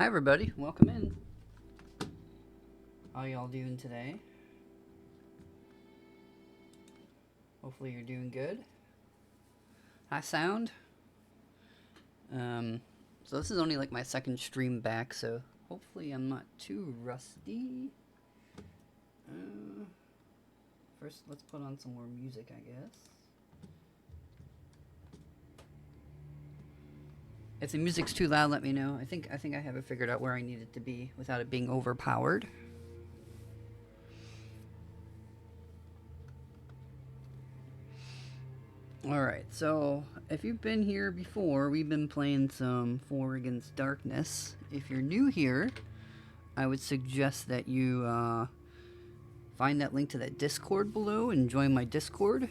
Hi everybody, welcome in. How y'all doing today? Hopefully you're doing good. Hi sound. So this is only like my second stream back, so hopefully I'm not too rusty. First let's put on some more music, I guess. If the music's too loud, let me know. I think I have it figured out where I need it to be without it being overpowered. Alright, so if you've been here before, we've been playing some For Against Darkness. If you're new here, I would suggest that you find that link to that Discord below and join my Discord.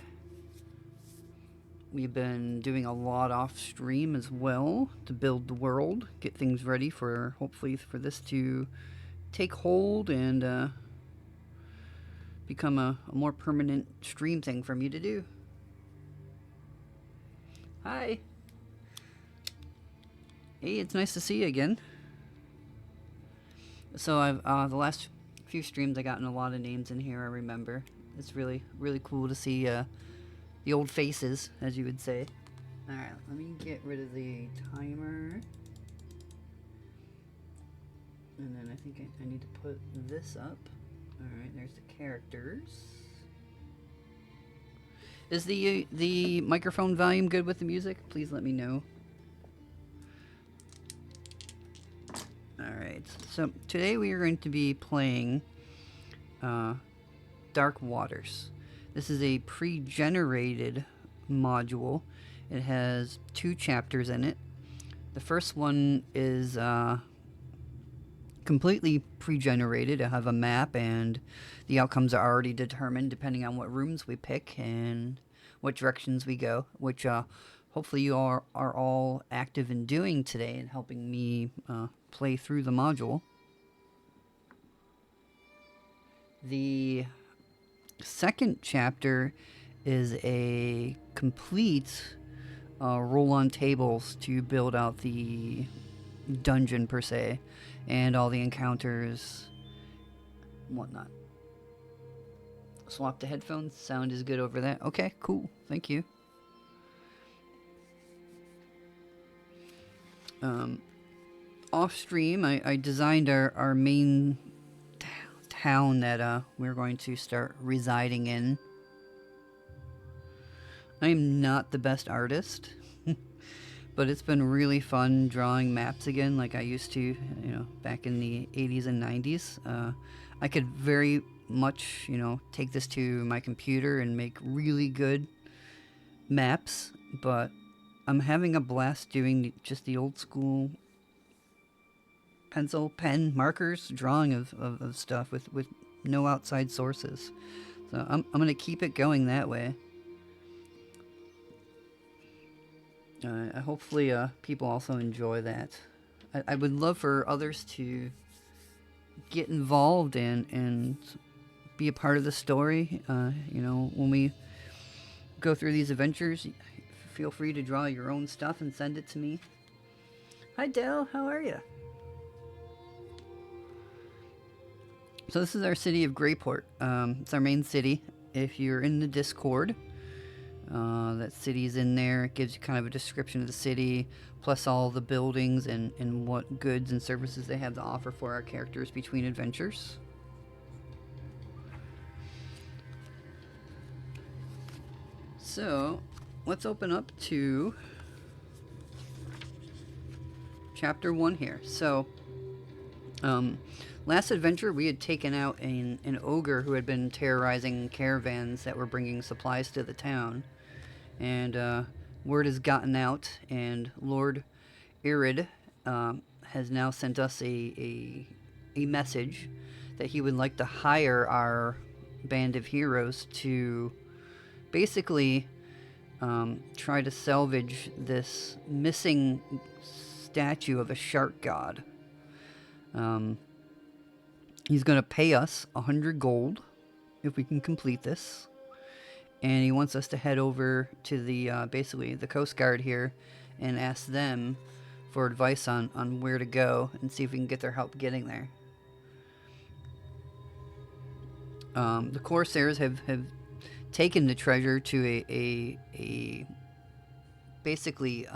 We've been doing a lot off stream as well to build the world, get things ready for, hopefully, for this to take hold and become a more permanent stream thing for me to do. Hi. Hey, it's nice to see you again. So I've the last few streams I gotten a lot of names in here. I remember. It's really cool to see the old faces, as you would say. All right, let me get rid of the timer, and then I think I need to put this up. All right, there's the characters. Is the microphone volume good with the music? Please let me know. Alright, so today we are going to be playing Dark Waters. This is a pre-generated module. It has 2 chapters in it. The first one is completely pre-generated. I have a map and the outcomes are already determined depending on what rooms we pick and what directions we go, which hopefully you are all active in doing today and helping me play through the module. The second chapter is a complete roll on tables to build out the dungeon per se and all the encounters and whatnot. Swap the headphones. Sound is good over there. Okay, cool. Thank you. Off stream, I designed our main town that we're going to start residing in. I am not the best artist, but it's been really fun drawing maps again like I used to, you know, back in the 80s and 90s. I could very much, you know, take this to my computer and make really good maps, but I'm having a blast doing just the old school pencil, pen, markers, drawing of stuff with no outside sources. So I'm going to keep it going that way. Hopefully people also enjoy that. I would love for others to get involved and be a part of the story. You know, when we go through these adventures, feel free to draw your own stuff and send it to me. Hi Dell, how are you? So this is our city of Greyport. It's our main city. If you're in the Discord, that city's in there. It gives you kind of a description of the city, plus all the buildings and what goods and services they have to offer for our characters between adventures. So, let's open up to chapter 1 here. So, last adventure we had taken out an ogre who had been terrorizing caravans that were bringing supplies to the town. And word has gotten out, and Lord Irid has now sent us a message that he would like to hire our band of heroes to basically try to salvage this missing statue of a shark god. He's going to pay us 100 gold if we can complete this. And he wants us to head over to the basically the Coast Guard here and ask them for advice on where to go and see if we can get their help getting there. The corsairs have taken the treasure to a basically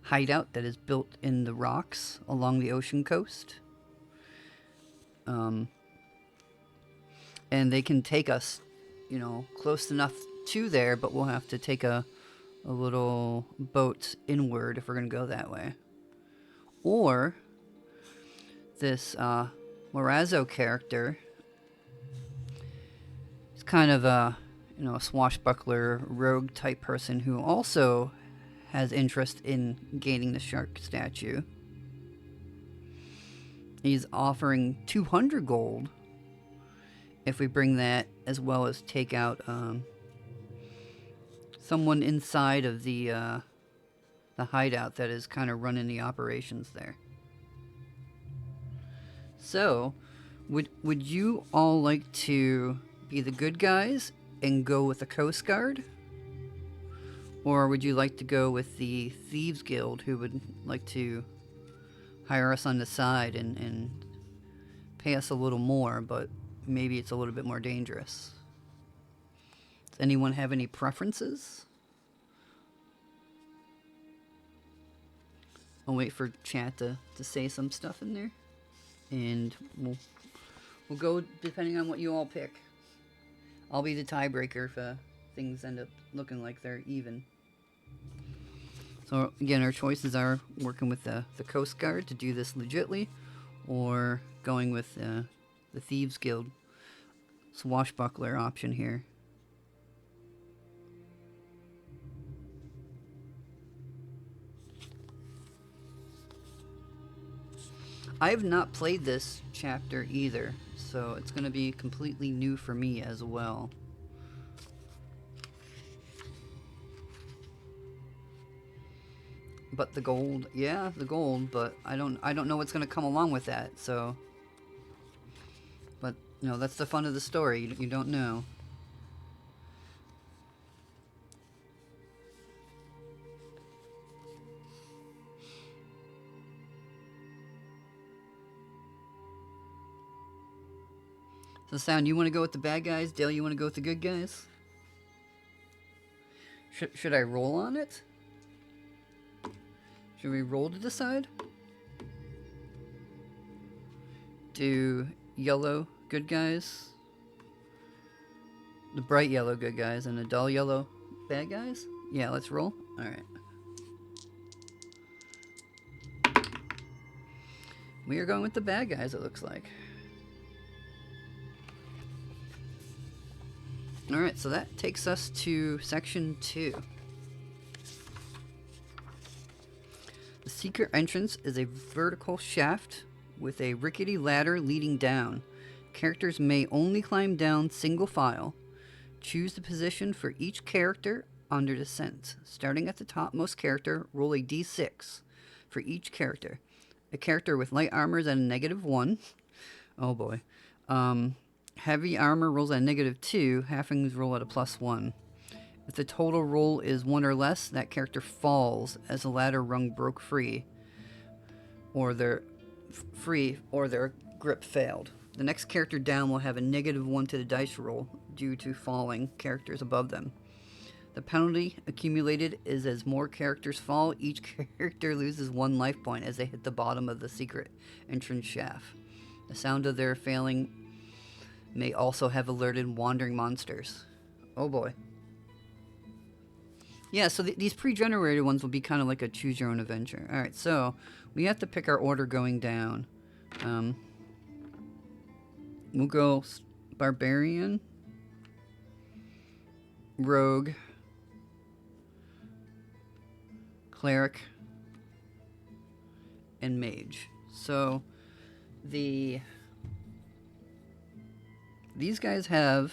hideout that is built in the rocks along the ocean coast. And they can take us, you know, close enough to there, but we'll have to take a little boat inward if we're going to go that way. Or this Murazzo character is kind of a, you know, a swashbuckler rogue type person who also has interest in gaining the shark statue. He's offering 200 gold if we bring that, as well as take out someone inside of the hideout that is kind of running the operations there. So, would you all like to be the good guys and go with the Coast Guard? Or would you like to go with the Thieves Guild, who would like to hire us on the side and pay us a little more, but maybe it's a little bit more dangerous? Does anyone have any preferences? I'll wait for chat to say some stuff in there. And we'll go depending on what you all pick. I'll be the tiebreaker if things end up looking like they're even. So again, our choices are working with the Coast Guard to do this legitly, or going with the Thieves Guild swashbuckler option here. I have not played this chapter either, so it's going to be completely new for me as well. But the gold, yeah, the gold, but I don't know what's going to come along with that, so. But, you know, that's the fun of the story, you don't know. So, Sound, you want to go with the bad guys? Dale, you want to go with the good guys? Should I roll on it? Should we roll to decide? Do yellow good guys, the bright yellow good guys, and the dull yellow bad guys? Yeah, let's roll. Alright. We are going with the bad guys, it looks like. Alright, so that takes us to section 2. The secret entrance is a vertical shaft with a rickety ladder leading down. Characters may only climb down single file. Choose the position for each character under descent. Starting at the topmost character, roll a d6 for each character. A character with light armor is at a -1. Oh boy. Heavy armor rolls at a -2. Halflings roll at a +1. If the total roll is 1 or less, that character falls as the ladder rung broke free, or their grip failed. The next character down will have a -1 to the dice roll due to falling characters above them. The penalty accumulated is as more characters fall, each character loses 1 life point as they hit the bottom of the secret entrance shaft. The sound of their failing may also have alerted wandering monsters. Oh boy. Yeah, so these pre-generated ones will be kind of like a choose-your-own-adventure. Alright, so we have to pick our order going down. We'll go Barbarian, Rogue, Cleric, and Mage. So, these guys have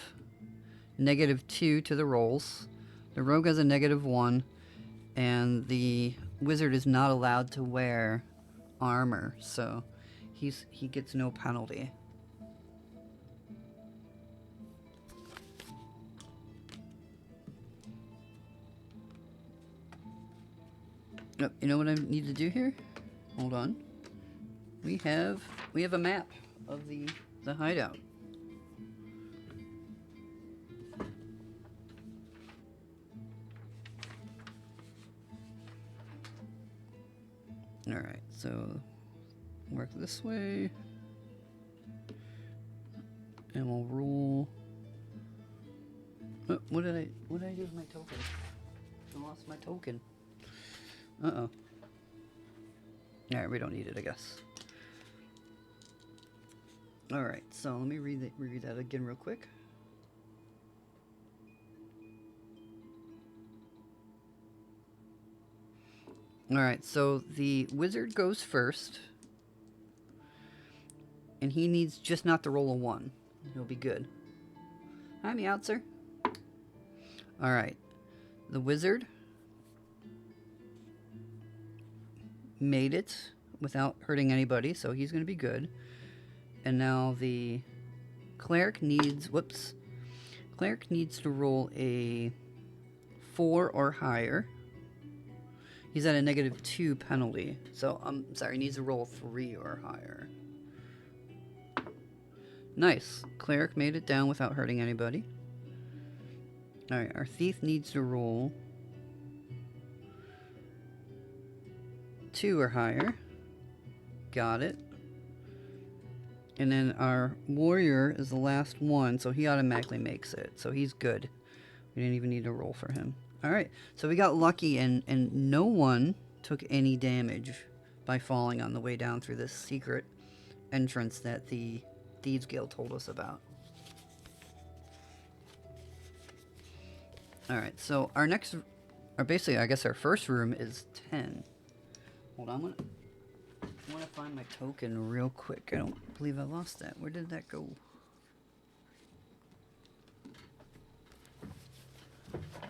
-2 to the rolls. The Rogue has a -1, and the Wizard is not allowed to wear armor, so he gets no penalty. You know what I need to do here? Hold on. We have a map of the hideout. All right, so work this way, and we'll roll. Oh, what did I do with my token? I lost my token. Uh-oh. Alright, we don't need it, I guess. Alright, so let me read that again real quick. Alright, so the wizard goes first. And he needs just not to roll a 1. He'll be good. Hi, Meowth, sir. Alright. The wizard made it without hurting anybody, so he's going to be good. And now the cleric needs... Whoops. Cleric needs to roll a 4 or higher. He's at a -2 penalty. So, I'm sorry, he needs to roll 3 or higher. Nice. Cleric made it down without hurting anybody. Alright, our thief needs to roll 2 or higher. Got it. And then our warrior is the last one, so he automatically makes it. So he's good. We didn't even need to roll for him. Alright, so we got lucky and no one took any damage by falling on the way down through this secret entrance that the Thieves Guild told us about. Alright, so our next, or basically I guess our first room is 10. Hold on, I want to find my token real quick. I don't believe I lost that. Where did that go?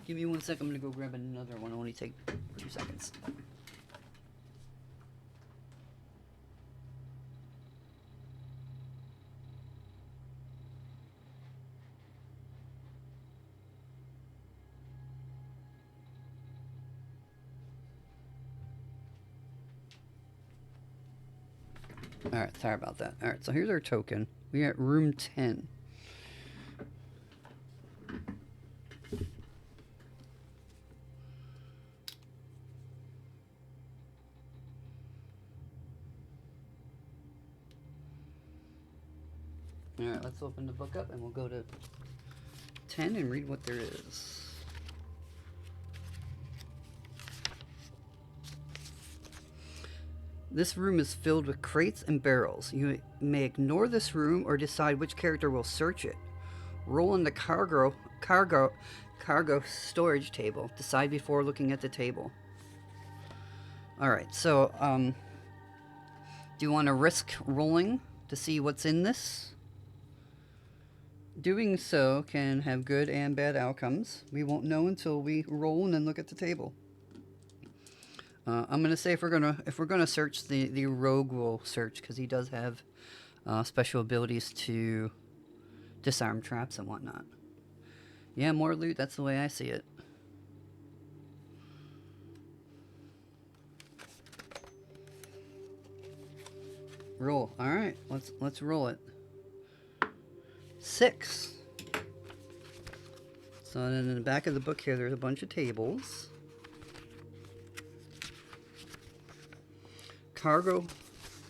Give me 1 second, I'm going to go grab another one. It'll only take 2 seconds. Alright, sorry about that. Alright, so here's our token. We got room 10. Alright, let's open the book up and we'll go to 10 and read what there is. This room is filled with crates and barrels. You may ignore this room or decide which character will search it. Roll on the cargo storage table. Decide before looking at the table. Alright, so, do you want to risk rolling to see what's in this? Doing so can have good and bad outcomes. We won't know until we roll and then look at the table. I'm gonna say if we're gonna search, the rogue will search because he does have special abilities to disarm traps and whatnot. Yeah, more loot. That's the way I see it. Roll. All right, let's roll it. 6. So then in the back of the book here, there's a bunch of tables. Cargo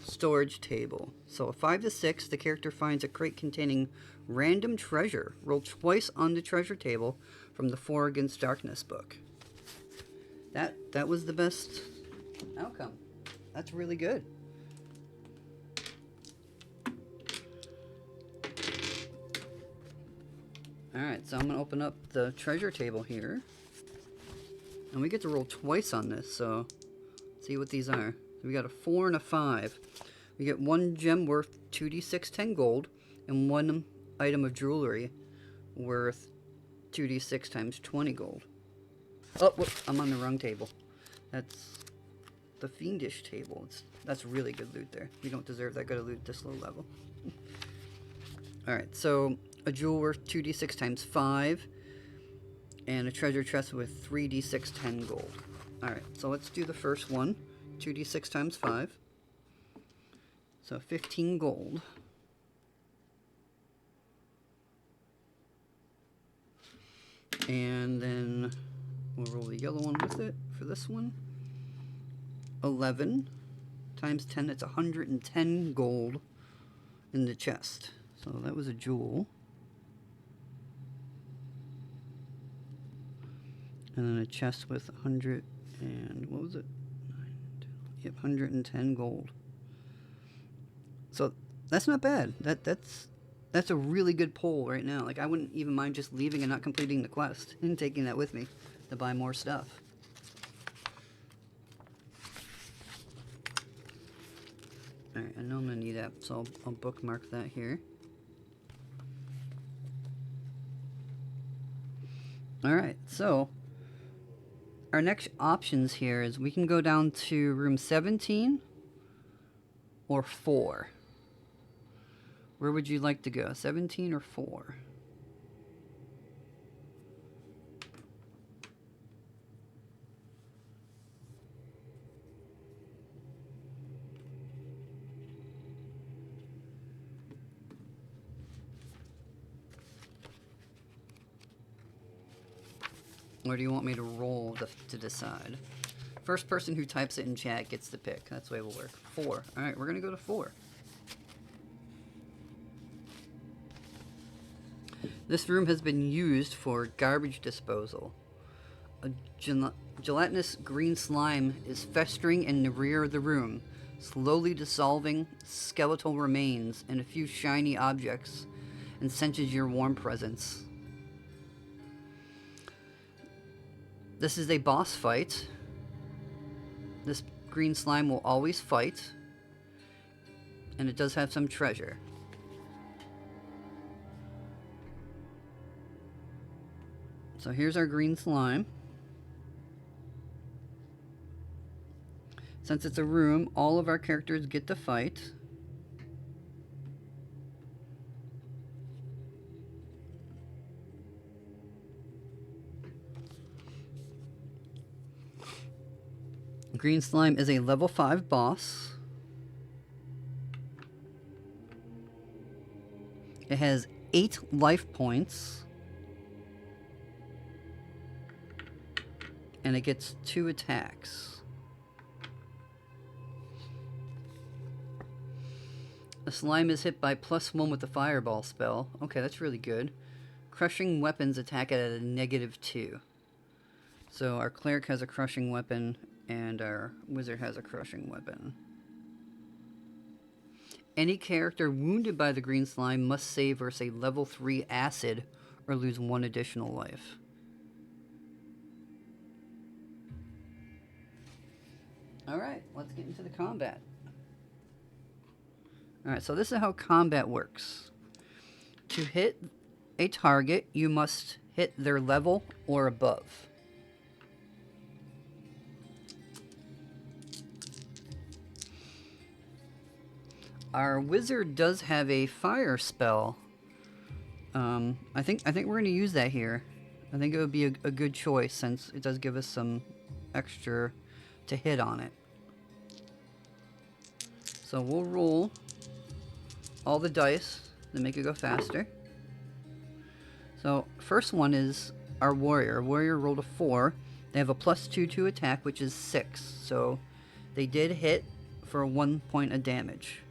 storage table. So a 5 to 6, the character finds a crate containing random treasure. Roll twice on the treasure table from the 4 Against Darkness book. That was the best outcome. That's really good. Alright, so I'm going to open up the treasure table here. And we get to roll twice on this, so let's see what these are. We got a 4 and a 5. We get 1 gem worth 2d6 10 gold, and 1 item of jewelry worth 2d6 times 20 gold. Oh, whoop, I'm on the wrong table. That's the fiendish table. That's really good loot there. We don't deserve that good of loot at this low level. Alright, so a jewel worth 2d6 times 5, and a treasure chest with 3d6 10 gold. Alright, so let's do the first one. 2d6 times 5. So 15 gold. And then we'll roll the yellow one with it for this one. 11 times 10, that's 110 gold in the chest. So that was a jewel. And then a chest with 100 and, what was it? 9, 10, yep, 110 gold. So that's not bad. That's a really good pull right now. Like, I wouldn't even mind just leaving and not completing the quest and taking that with me to buy more stuff. Alright, I know I'm going to need that, so I'll bookmark that here. Alright, so our next options here is we can go down to room 17 or 4. Where would you like to go, 17 or 4? Or do you want me to roll to decide? First person who types it in chat gets the pick. That's the way it will work. 4. Alright, we're going to go to 4. This room has been used for garbage disposal. A gelatinous green slime is festering in the rear of the room, slowly dissolving skeletal remains and a few shiny objects, and senses your warm presence. This is a boss fight. This green slime will always fight, and it does have some treasure. So here's our green slime. Since it's a room, all of our characters get to fight. Green slime is a level 5 boss. It has 8 life points. And it gets 2 attacks. The slime is hit by +1 with the fireball spell. Okay, that's really good. Crushing weapons attack at a -2. So our cleric has a crushing weapon, and our wizard has a crushing weapon. Any character wounded by the green slime must save versus a level 3 acid or lose 1 additional life. Alright, let's get into the combat. Alright, so this is how combat works. To hit a target, you must hit their level or above. Our wizard does have a fire spell. I think we're going to use that here. I think it would be a good choice since it does give us some extra to hit on it. So we'll roll all the dice to make it go faster. So first one is our warrior. Warrior rolled a 4. They have a +2 to attack, which is 6. So they did hit for 1 point of damage.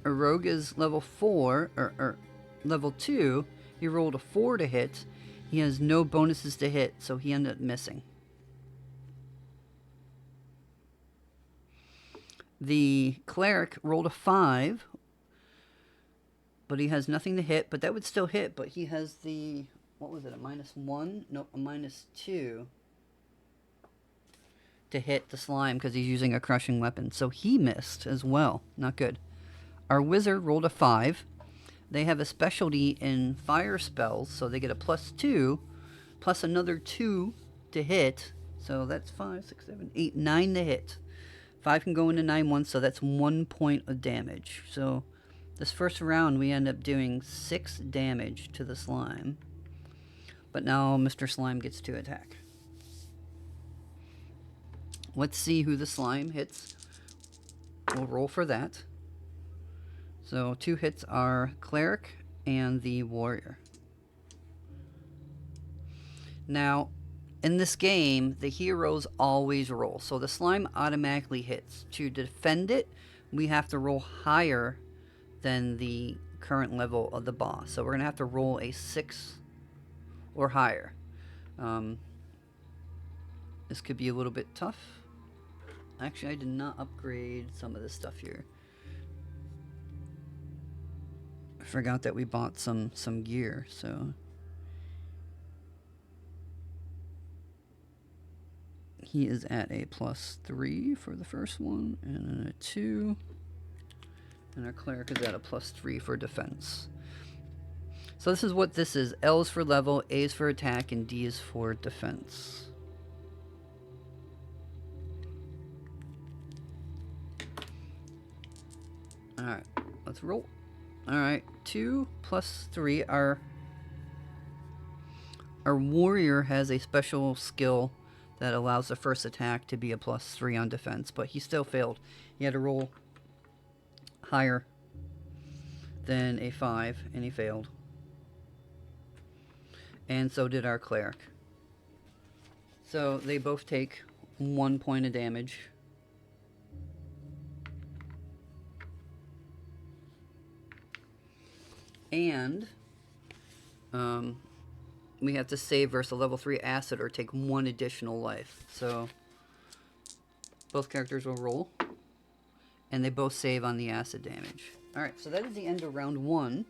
A rogue is level 4, or level 2. He rolled a 4 to hit. He has no bonuses to hit, so he ended up missing. The cleric rolled a 5, but he has nothing to hit, but that would still hit, but he has the, what was it, a -1? Nope, a -2 to hit the slime because he's using a crushing weapon. So he missed as well. Not good. Our wizard rolled a 5. They have a specialty in fire spells, so they get a +2, plus another 2 to hit. So that's 5, 6, 7, 8, 9 to hit. 5 can go into 9 once, so that's 1 point of damage. So this first round, we end up doing 6 damage to the slime. But now Mr. Slime gets to attack. Let's see who the slime hits. We'll roll for that. So 2 hits are cleric and the warrior. Now, in this game, the heroes always roll. So the slime automatically hits. To defend it, we have to roll higher than the current level of the boss. So we're going to have to roll a 6 or higher. This could be a little bit tough. Actually, I did not upgrade some of this stuff here. I forgot that we bought some gear, so... He is at a +3 for the first one, and then a 2. And our cleric is at a +3 for defense. So this is what this is. L is for level, A is for attack, and D is for defense. Alright, let's roll. Alright, 2 + 3. Our warrior has a special skill that allows the first attack to be a +3 on defense, but he still failed. He had to roll higher than a 5, and he failed. And so did our cleric. So they both take 1 point of damage. And we have to save versus a level 3 acid or take 1 additional life. So both characters will roll, and they both save on the acid damage. Alright, so that is the end of round 1.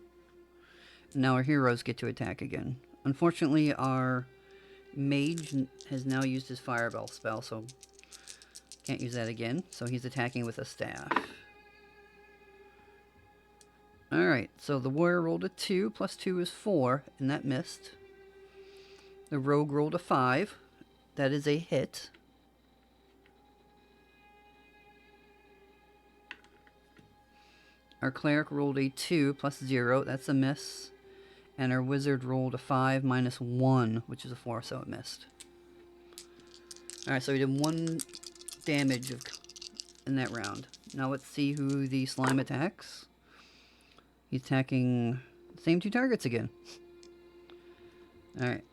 Now our heroes get to attack again. Unfortunately, our mage has now used his fireball spell, so can't use that again. So he's attacking with a staff. Alright, so the warrior rolled a 2, +2 is 4, and that missed. The rogue rolled a 5. That is a hit. Our cleric rolled a 2 +0. That's a miss. And our wizard rolled a 5 -1, which is a 4, so it missed. Alright, so we did 1 damage in that round. Now let's see who the slime attacks. He's attacking the same 2 targets again. Alright.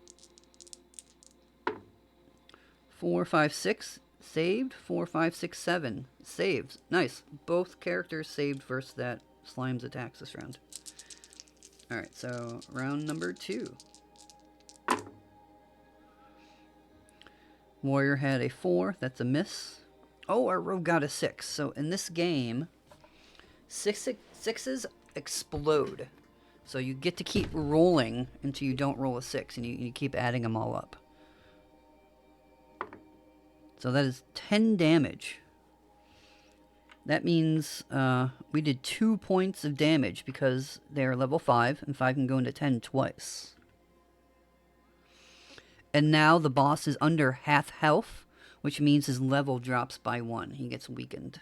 4, 5, 6 saved. 4, 5, 6, 7 saved. Nice. Both characters saved versus that slime's attacks this round. Alright, so round number 2. Warrior had a 4. That's a miss. Oh, our rogue got a 6. So in this game, sixes explode. So you get to keep rolling until you don't roll a 6, and you keep adding them all up. So that is 10 damage. That means we did 2 points of damage because they are level 5, and 5 can go into 10 twice. And now the boss is under half health, which means his level drops by 1. He gets weakened.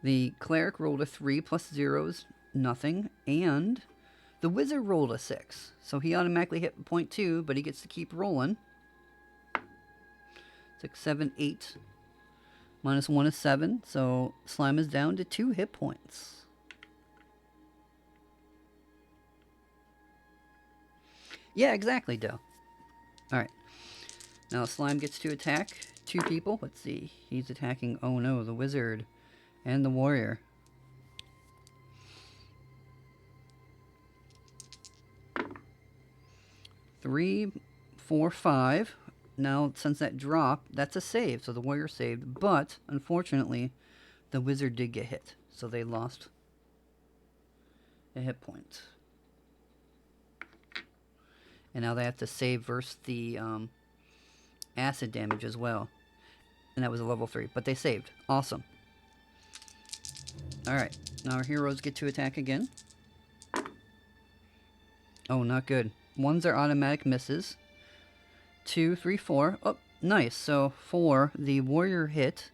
The cleric rolled a 3 +0 is nothing, and the wizard rolled a 6. So he automatically hit point 2, but he gets to keep rolling. 6, 7, 8. -1 is 7, so slime is down to 2 hit points. Yeah, exactly, Doe. Alright. Now slime gets to attack 2 people. Let's see. He's attacking, oh no, the wizard and the warrior. Three, 4, 5. Now, since that dropped, that's a save, so the warrior saved. But, unfortunately, the wizard did get hit, so they lost a hit point. And now they have to save versus the acid damage as well. And that was a level 3, but they saved. Awesome. Alright, now our heroes get to attack again. Oh, not good. 1s are automatic misses. 2, 3, 4. Oh, nice. So 4, the warrior hit,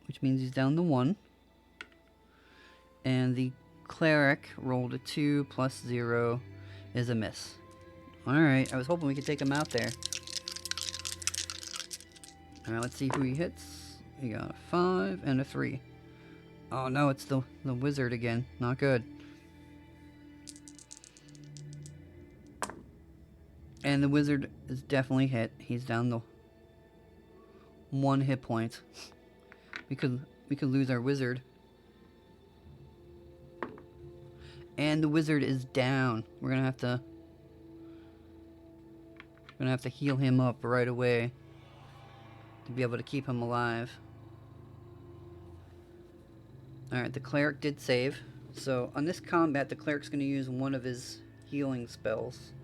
which means he's down to 1. And the cleric rolled a 2 plus 0 is a miss. Alright, I was hoping we could take him out there. Alright, let's see who he hits. He got a 5 and a 3. Oh no, it's the wizard again. Not good. And the wizard is definitely hit. He's down to 1 hit point. We could lose our wizard. And the wizard is down. We're gonna have to heal him up right away to be able to keep him alive. Alright, the cleric did save. So on this combat, the cleric's gonna use one of his healing spells.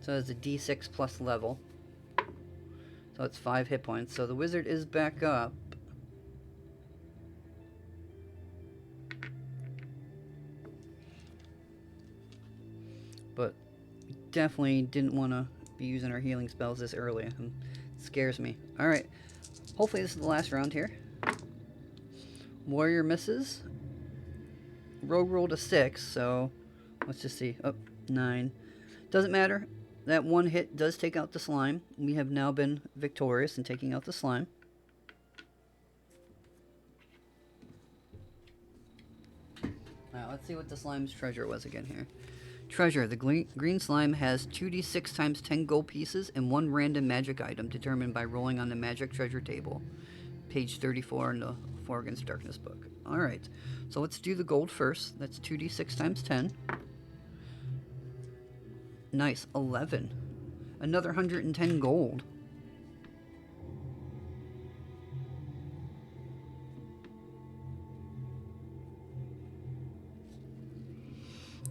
So it's a d6 plus level. So it's 5 hit points. So the wizard is back up. But definitely didn't want to be using our healing spells this early. It scares me. Alright. Hopefully this is the last round here. Warrior misses. Rogue rolled a 6, so let's just see. Oh, 9. Doesn't matter. That one hit does take out the slime. We have now been victorious in taking out the slime. Now let's see what the slime's treasure was again here. Treasure. The green slime has 2d6 times 10 gold pieces and 1 random magic item determined by rolling on the magic treasure table. Page 34 in the 4 Against Darkness book. Alright, so let's do the gold first. That's 2d6 times 10. Nice, 11. Another 110 gold.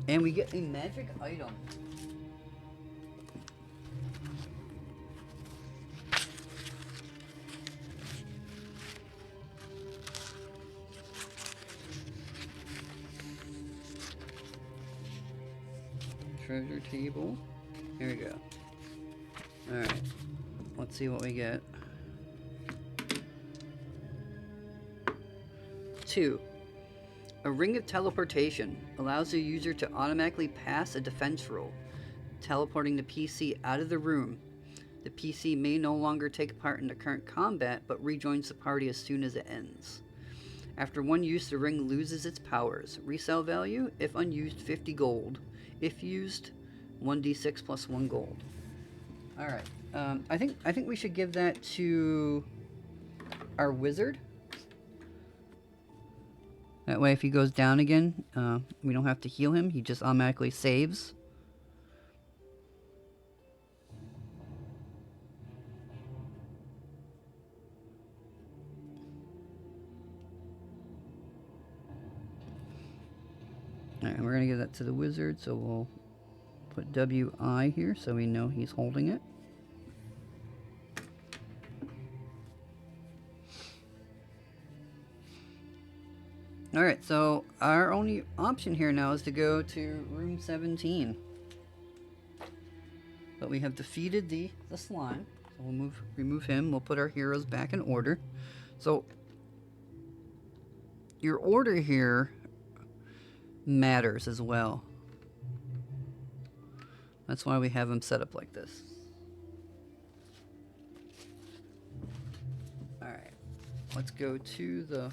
And we get a magic item. Treasure table. Here we go. Alright. Let's see what we get. 2. A ring of teleportation allows the user to automatically pass a defense roll, teleporting the PC out of the room. The PC may no longer take part in the current combat, but rejoins the party as soon as it ends. After one use, the ring loses its powers. Resale value, if unused, 50 gold. If used, 1d6 plus 1 gold. Alright. I think we should give that to our wizard. That way if he goes down again, we don't have to heal him. He just automatically saves. Alright, we're going to give that to the wizard, so we'll put WI here so we know he's holding it. Alright, so our only option here now is to go to room 17. But we have defeated the slime. So we'll remove him. We'll put our heroes back in order. So your order here matters as well. That's why we have them set up like this. Alright, let's go to the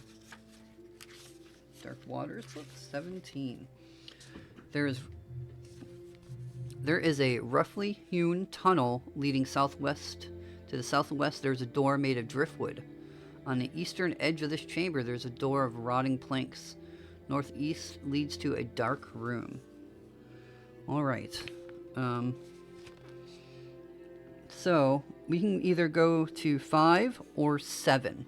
Dark Waters book, 17. There is a roughly hewn tunnel leading southwest. To the southwest, there's a door made of driftwood. On the eastern edge of this chamber, there's a door of rotting planks. Northeast leads to a dark room. Alright. So, we can either go to 5 or 7.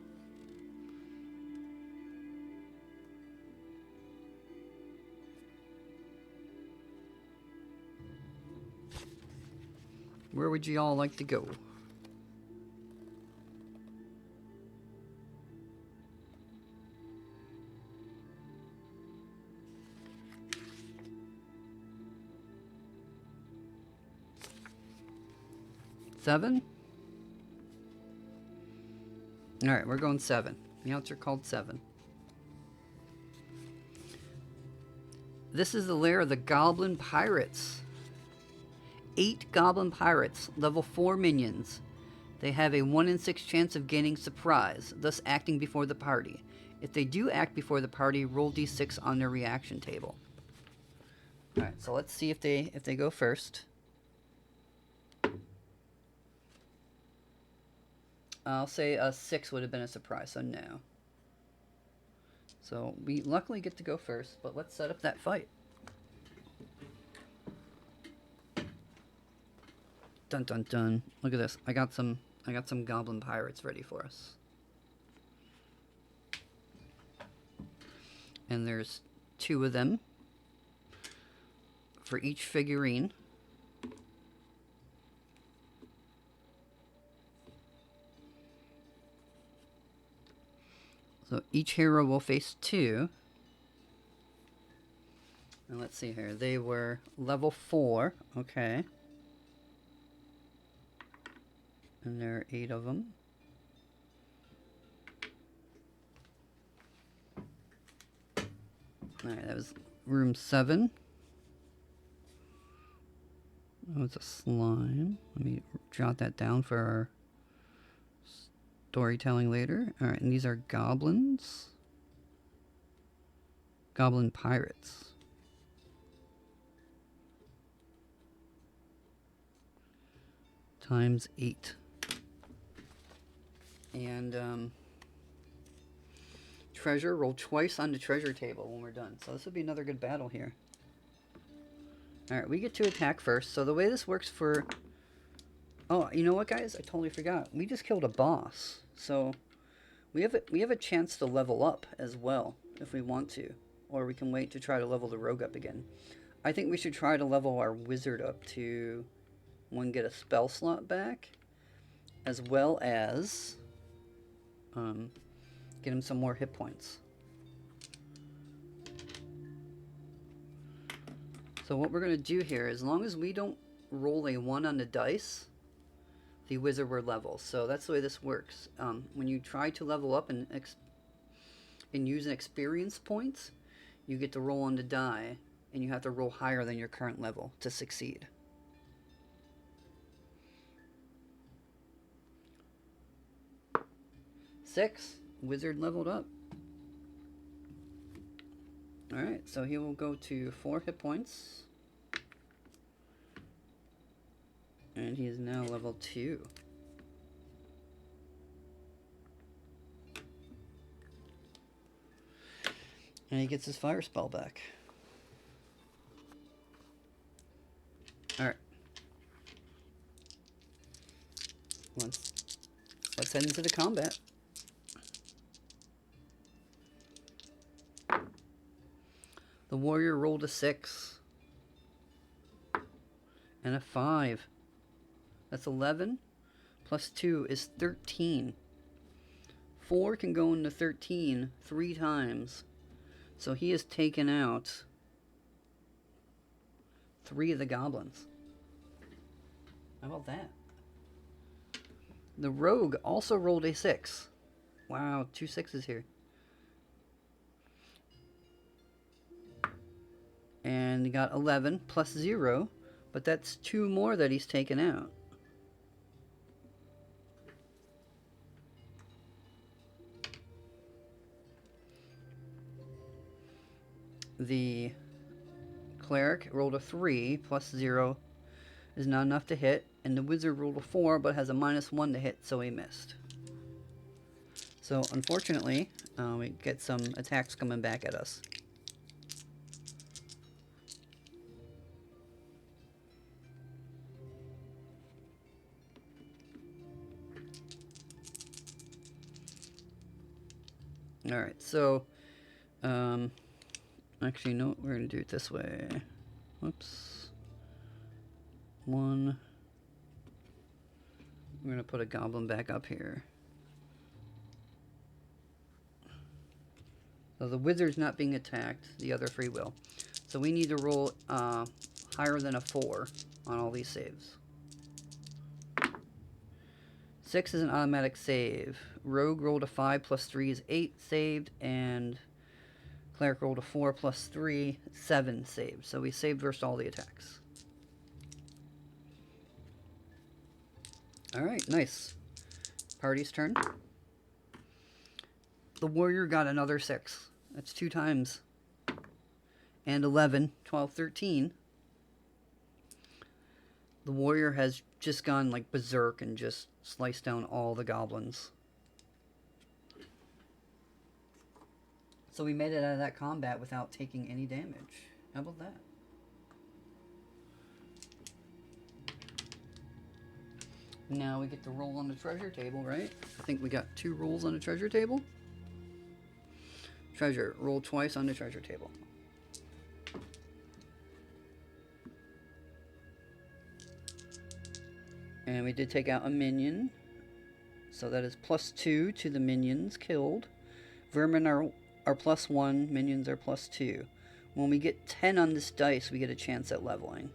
Where would you all like to go? Seven? Alright, we're going 7. The answer called 7. This is the lair of the Goblin Pirates. 8 Goblin Pirates, level 4 minions. They have a 1 in 6 chance of gaining surprise, thus acting before the party. If they do act before the party, roll d6 on their reaction table. Alright, so let's see if they go first. I'll say a 6 would have been a surprise, so no. So we luckily get to go first, but let's set up that fight. Dun dun dun. Look at this. I got some goblin pirates ready for us. And there's 2 of them for each figurine. So each hero will face 2. And let's see here. They were level 4. Okay. And there are 8 of them. Alright, that was room 7. Oh, it's a slime. Let me jot that down for our storytelling later. Alright, and these are goblins. Goblin pirates. Times 8. And treasure, roll twice on the treasure table when we're done. So this would be another good battle here. Alright, we get to attack first. So the way this works for... Oh, you know what, guys? I totally forgot. We just killed a boss. So we have a chance to level up as well if we want to. Or we can wait to try to level the rogue up again. I think we should try to level our wizard up to... one, get a spell slot back. As well as... get him some more hit points. So what we're going to do here, as long as we don't roll a 1 on the dice, the wizard will level. So that's the way this works. When you try to level up and use an experience points, you get to roll on the die, and you have to roll higher than your current level to succeed. Six. Wizard leveled up. Alright, so he will go to 4 hit points. And he is now level 2. And he gets his fire spell back. Alright. Let's head into the combat. The warrior rolled a 6. And a 5. That's 11. Plus 2 is 13. 4 can go into 13 3 times. So he has taken out 3 of the goblins. How about that? The rogue also rolled a 6. Wow, 2 6s here. And he got 11 plus 0, but that's 2 more that he's taken out. The cleric rolled a 3 plus 0 is not enough to hit, and the wizard rolled a 4 but has a -1 to hit, so he missed. So unfortunately, we get some attacks coming back at us. Alright, so, actually, no, we're going to do it this way. Whoops. 1. We're going to put a goblin back up here. So the wizard's not being attacked, the other 3 will. So we need to roll higher than a 4 on all these saves. 6 is an automatic save. Rogue rolled a 5 plus 3 is 8 saved, and Cleric rolled a 4 plus 3, 7 saved. So we saved versus all the attacks. Alright, nice. Party's turn. The warrior got another 6. That's 2 times. And 11, 12, 13. The warrior has just gone like berserk and just sliced down all the goblins. So we made it out of that combat without taking any damage. How about that? Now we get to roll on the treasure table, right? I think we got 2 rolls on the treasure table. Treasure. Roll twice on the treasure table. And we did take out a minion. So that is +2 to the minions killed. Vermin are +1, minions are +2. When we get 10 on this dice, we get a chance at leveling.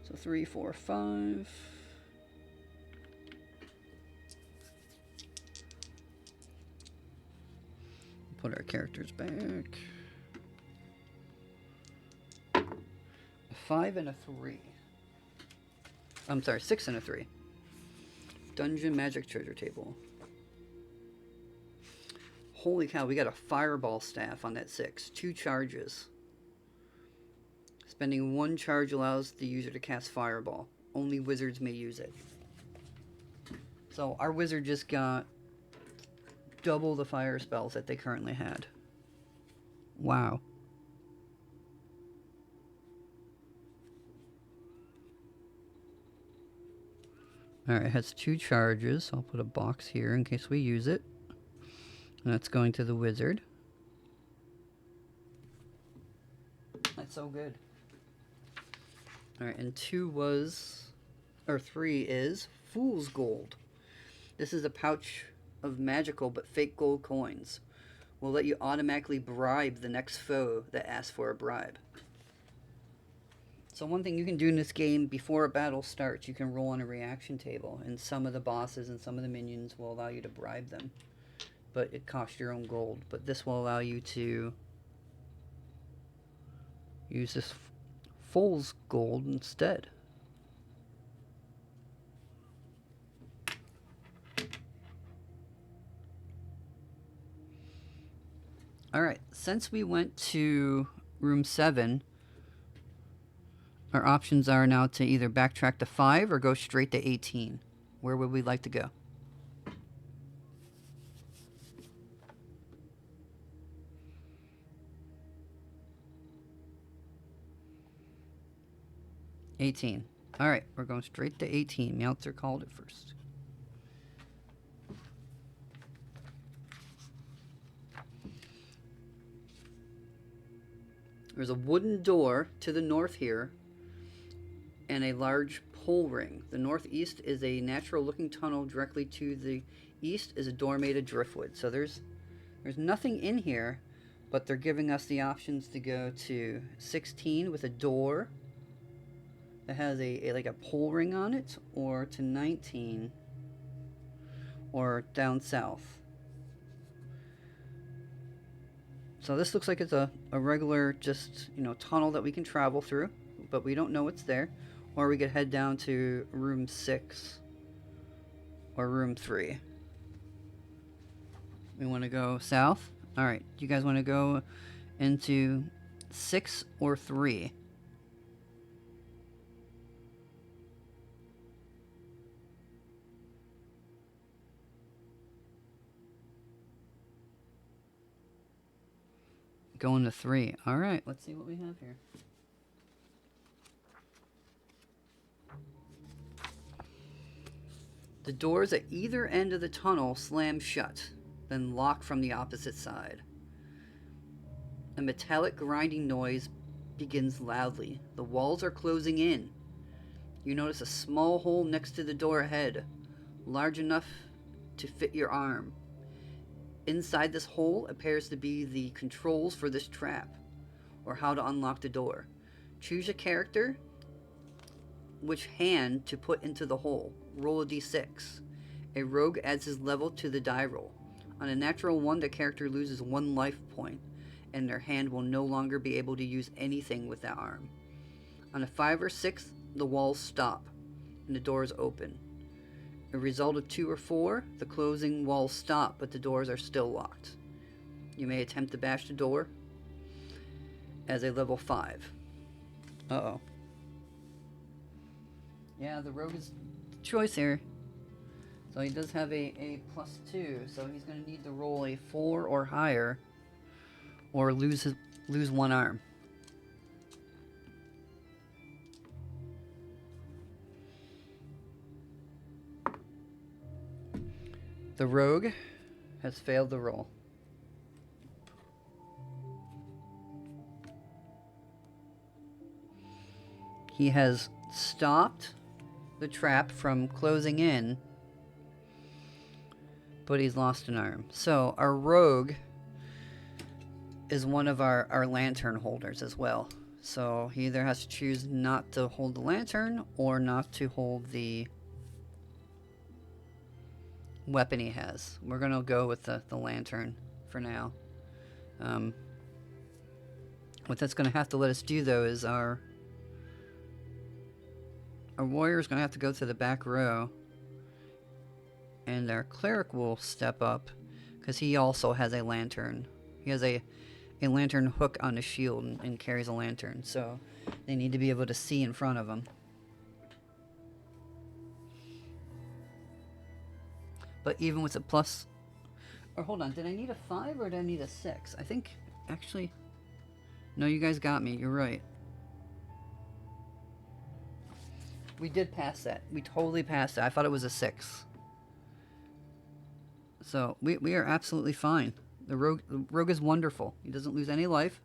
So 3, 4, 5. Put our characters back. A 5 and a 3. I'm sorry, 6 and a 3. Dungeon Magic Treasure Table. Holy cow, we got a fireball staff on that 6. 2 charges. Spending 1 charge allows the user to cast fireball. Only wizards may use it. So our wizard just got double the fire spells that they currently had. Wow. Alright, it has 2 charges. I'll put a box here in case we use it. And that's going to the wizard. That's so good. Alright, and 3 is Fool's Gold. This is a pouch of magical but fake gold coins. Will let you automatically bribe the next foe that asks for a bribe. So one thing you can do in this game before a battle starts, you can roll on a reaction table, and some of the bosses and some of the minions will allow you to bribe them. But it costs your own gold. But this will allow you to use this Fool's Gold instead. Alright, since we went to room 7, our options are now to either backtrack to 5 or go straight to 18. Where would we like to go? $18. Alright, we're going straight to 18. Meowtzer called it first. There's a wooden door to the north here and a large pole ring. The northeast is a natural looking tunnel. Directly to the east is a door made of driftwood. So there's nothing in here, but they're giving us the options to go to 16 with a door that has like a pole ring on it, or to 19 or down south. So this looks like it's a regular just, tunnel that we can travel through, but we don't know what's there. Or we could head down to room 6 or room 3. We want to go south. All right, do you guys want to go into 6 or 3? Going to 3. All right, let's see what we have here. The doors at either end of the tunnel slam shut, then lock from the opposite side. A metallic grinding noise begins loudly. The walls are closing in. You notice a small hole next to the door ahead, large enough to fit your arm. Inside this hole appears to be the controls for this trap, or how to unlock the door. Choose a character, which hand to put into the hole. Roll a d6. A rogue adds his level to the die roll. On a natural 1, the character loses 1 life point. and their hand will no longer be able to use anything with that arm. On a 5 or 6, the walls stop and the doors open. A result of 2 or 4, the closing walls stop, but the doors are still locked. You may attempt to bash the door as a level 5. Uh-oh. Yeah, the rogue is the choice here. So he does have a +2, so he's going to need to roll a 4 or higher, or lose 1 arm. The rogue has failed the roll. He has stopped the trap from closing in, but he's lost an arm. So our rogue is one of our lantern holders as well. So he either has to choose not to hold the lantern or not to hold the weapon he has. We're going to go with the lantern for now. What that's going to have to let us do, though, is our warrior is going to have to go to the back row, and our cleric will step up because he also has a lantern. He has a lantern hook on his shield and carries a lantern, so they need to be able to see in front of him. But even with a plus... Or hold on, did I need a 5 or did I need a 6? I think, actually... No, you guys got me, you're right. We did pass that. We totally passed it. I thought it was a 6. So, we are absolutely fine. The rogue is wonderful. He doesn't lose any life.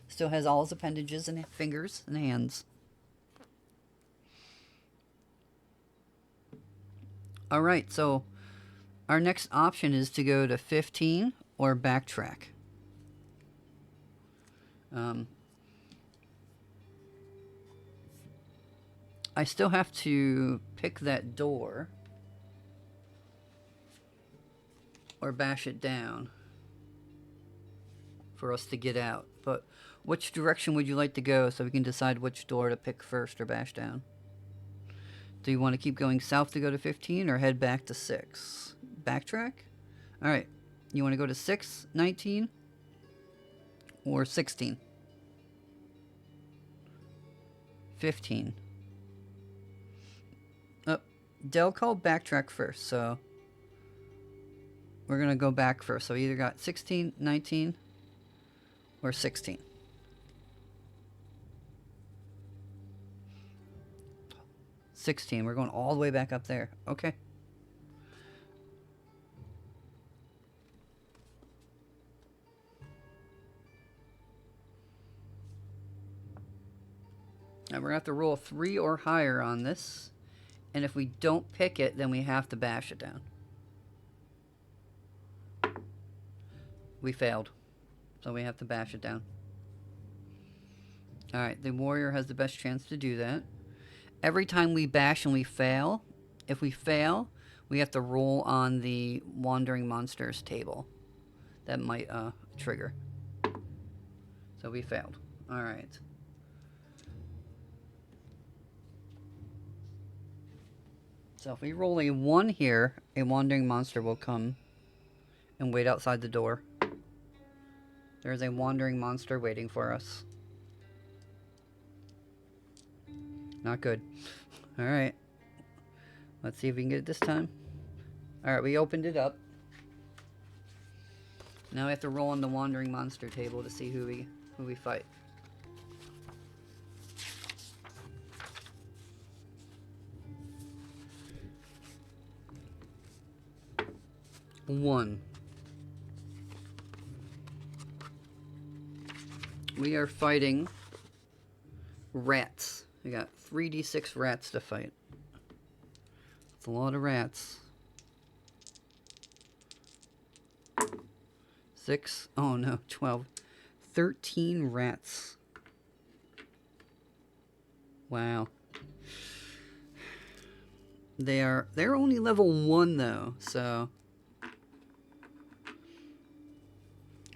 Still has all his appendages and fingers and hands. Alright, so... Our next option is to go to 15 or backtrack. I still have to pick that door or bash it down for us to get out. But which direction would you like to go so we can decide which door to pick first or bash down? Do you want to keep going south to go to 15 or head back to 6? Backtrack? Alright. You want to go to 6, 19, or 16? 15. Oh, Del called backtrack first, so we're going to go back first. So we either got 16, 19, or 16. 16. We're going all the way back up there. Okay. Now we're going to have to roll a 3 or higher on this. And if we don't pick it, then we have to bash it down. We failed. So we have to bash it down. Alright, the warrior has the best chance to do that. Every time we bash and we fail, if we fail, we have to roll on the wandering monsters table. That might trigger. So we failed. Alright. So if we roll a 1 here, a wandering monster will come and wait outside the door. There's a wandering monster waiting for us. Not good. Alright. Let's see if we can get it this time. Alright, we opened it up. Now we have to roll on the wandering monster table to see who we fight. One. We are fighting rats. We got 3d6 rats to fight. It's a lot of rats. 6. Oh no, 12. 13 rats. Wow. They're only level 1 though, so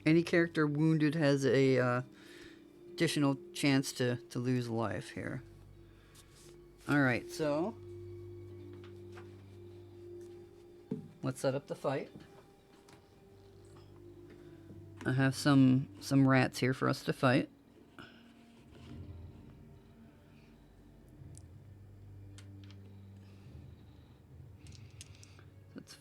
Any character wounded has a additional chance to lose life here. Alright, so let's set up the fight. I have some rats here for us to fight. That's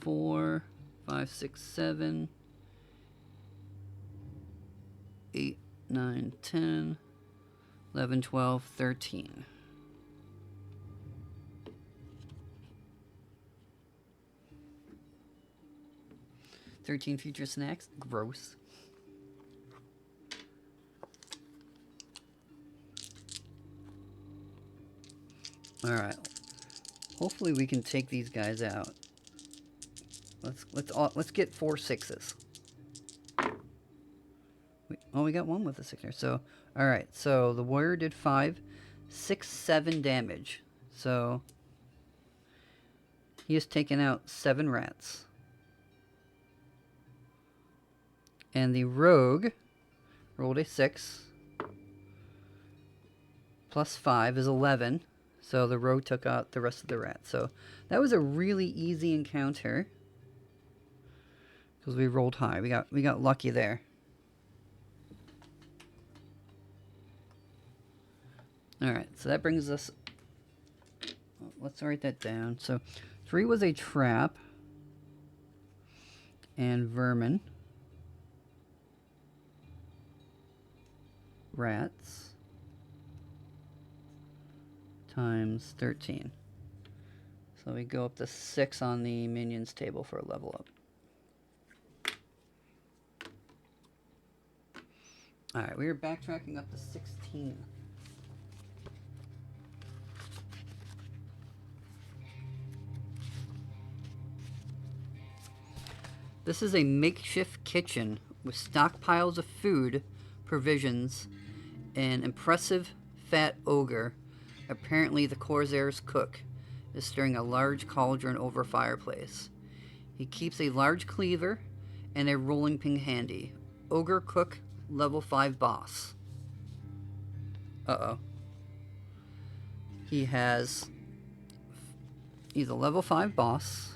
4, 5, 6, 7, 8, 9, 10, 11, 12, 13. Future snacks? Gross. Alright. Hopefully we can take these guys out. Let's get 4 6s. We got one with a 6 here. So, alright. So the warrior did 5, 6, 7 damage. So he has taken out 7 rats. And the rogue rolled a 6. Plus 5 is 11. So the rogue took out the rest of the rats. So that was a really easy encounter. Because we rolled high. We got lucky there. Alright, so that brings us... Let's write that down. So 3 was a trap. And vermin. Rats. Times 13. So we go up to 6 on the minions table for a level up. Alright, we are backtracking up to 16. This is a makeshift kitchen with stockpiles of food, provisions, an impressive fat ogre, apparently the Corsairs' cook, is stirring a large cauldron over a fireplace. He keeps a large cleaver and a rolling pin handy. Ogre cook, level 5 boss. Uh-oh. He's a level 5 boss.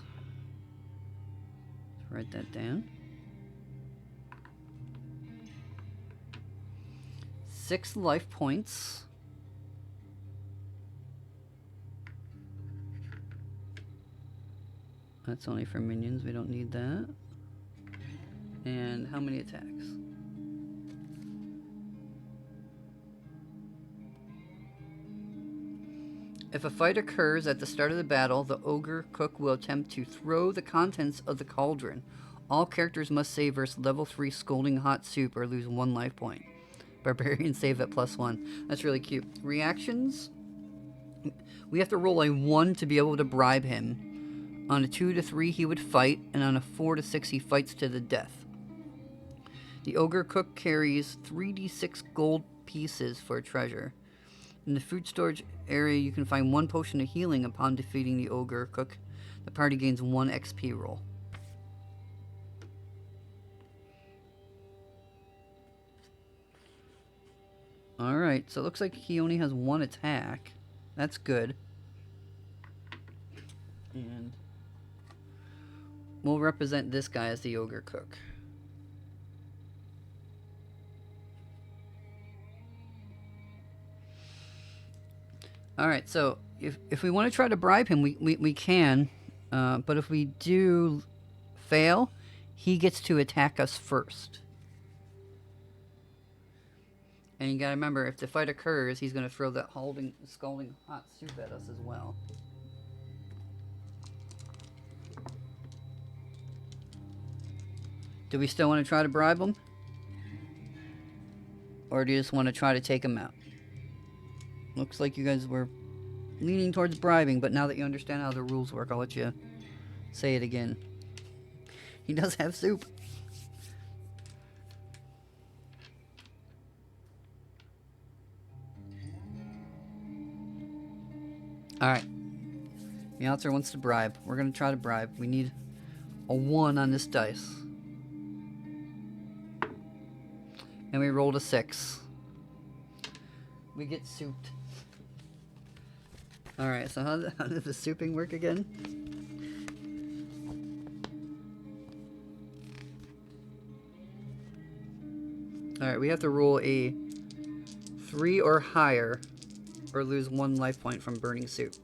Let's write that down. 6 life points. That's only for minions, we don't need that. And how many attacks? If a fight occurs at the start of the battle, the ogre cook will attempt to throw the contents of the cauldron. All characters must save versus level 3 scalding hot soup or lose 1 life point. Barbarian save at +1. That's really cute. Reactions? We have to roll a 1 to be able to bribe him. On a 2 to 3, he would fight, and on a 4 to 6, he fights to the death. The ogre cook carries 3d6 gold pieces for treasure. In the food storage area, you can find 1 potion of healing upon defeating the ogre cook. The party gains 1 XP roll. Alright, so it looks like he only has 1 attack. That's good. And we'll represent this guy as the ogre cook. Alright, so if we want to try to bribe him, we can. But if we do fail, he gets to attack us first. And you gotta remember, if the fight occurs, he's gonna throw that scalding hot soup at us as well. Do we still want to try to bribe him? Or do you just want to try to take him out? Looks like you guys were leaning towards bribing, but now that you understand how the rules work, I'll let you say it again. He does have soup. Alright. The author wants to bribe. We're going to try to bribe. We need a 1 on this dice. And we rolled a 6. We get souped. Alright, so how did the souping work again? Alright, we have to roll a 3 or higher or lose 1 life point from burning soup.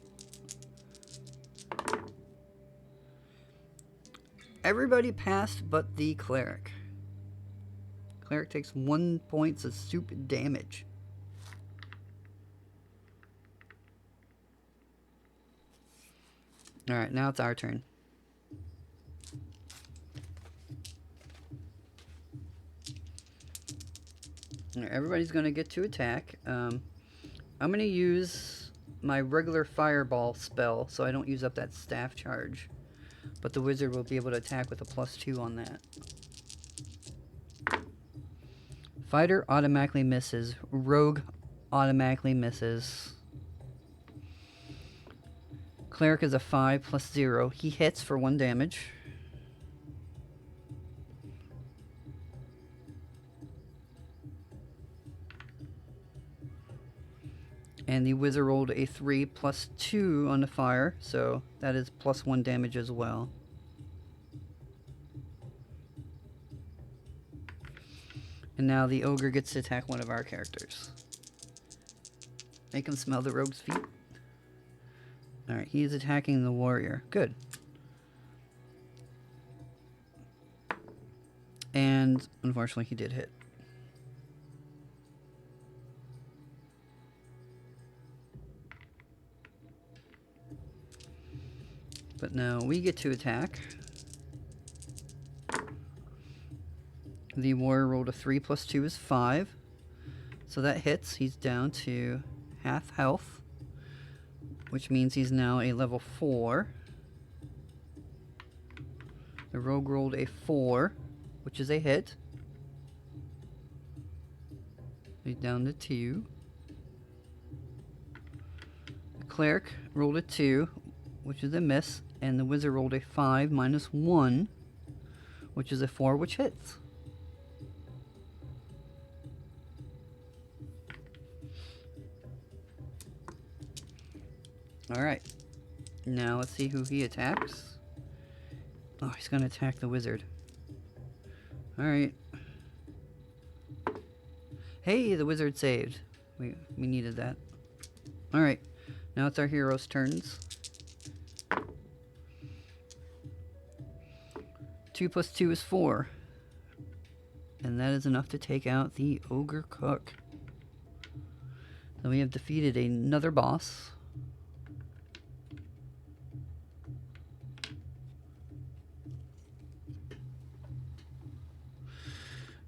Everybody passed but the cleric. Cleric takes 1 point of soup damage. Alright, now it's our turn. Alright, everybody's going to get to attack. I'm going to use my regular fireball spell so I don't use up that staff charge. But the wizard will be able to attack with a +2 on that. Fighter automatically misses. Rogue automatically misses. Cleric is a 5 +0. He hits for 1 damage. And the wizard rolled a 3 +2 on the fire, so that is +1 damage as well. And now the ogre gets to attack one of our characters. Make him smell the rogue's feet. Alright, he is attacking the warrior. Good. And unfortunately he did hit. But now we get to attack. The warrior rolled a 3 +2 is 5. So that hits. He's down to half health, which means he's now a level 4. The rogue rolled a 4, which is a hit. He's down to 2. The cleric rolled a 2, which is a miss, and the wizard rolled a 5 -1, which is a 4, which hits. Alright, now let's see who he attacks. Oh, he's going to attack the wizard. Alright. Hey, the wizard saved. We needed that. Alright, now it's our hero's turns. 2 +2 is 4. And that is enough to take out the ogre cook. So we have defeated another boss.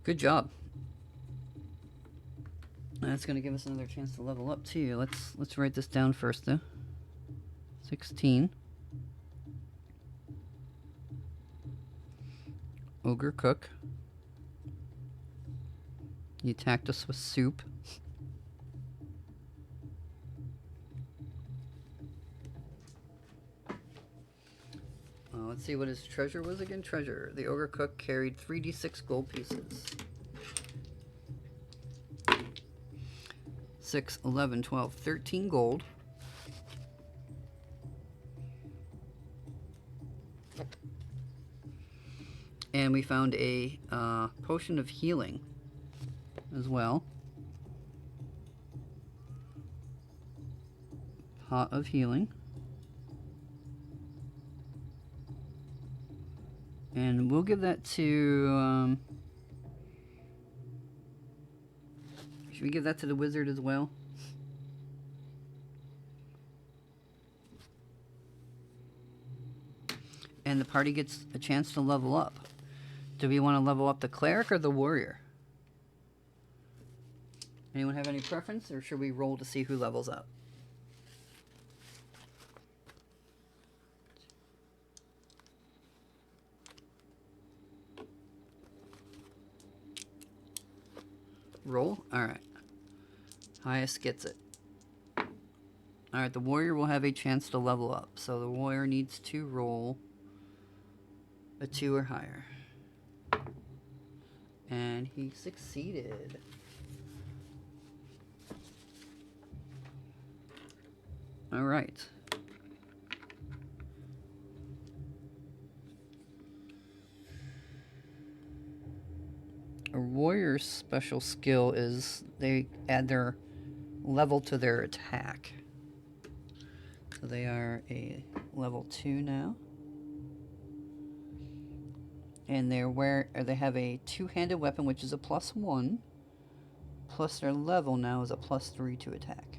Good job. That's going to give us another chance to level up too. Let's write this down first though. 16. Ogre cook. He attacked us with soup. Let's see what his treasure was again. Treasure. The ogre cook carried 3d6 gold pieces. 6, 11, 12, 13 gold. And we found a potion of healing as well. Pot of healing. And we'll give that to, should we give that to the wizard as well? And the party gets a chance to level up. Do we want to level up the cleric or the warrior? Anyone have any preference, or should we roll to see who levels up? Roll? Alright. Highest gets it. Alright, the warrior will have a chance to level up. So the warrior needs to roll a 2 or higher. And he succeeded. Alright. A warrior's special skill is they add their level to their attack. So they are a level 2 now. And they have a two-handed weapon, which is a +1. Plus their level now is a +3 to attack.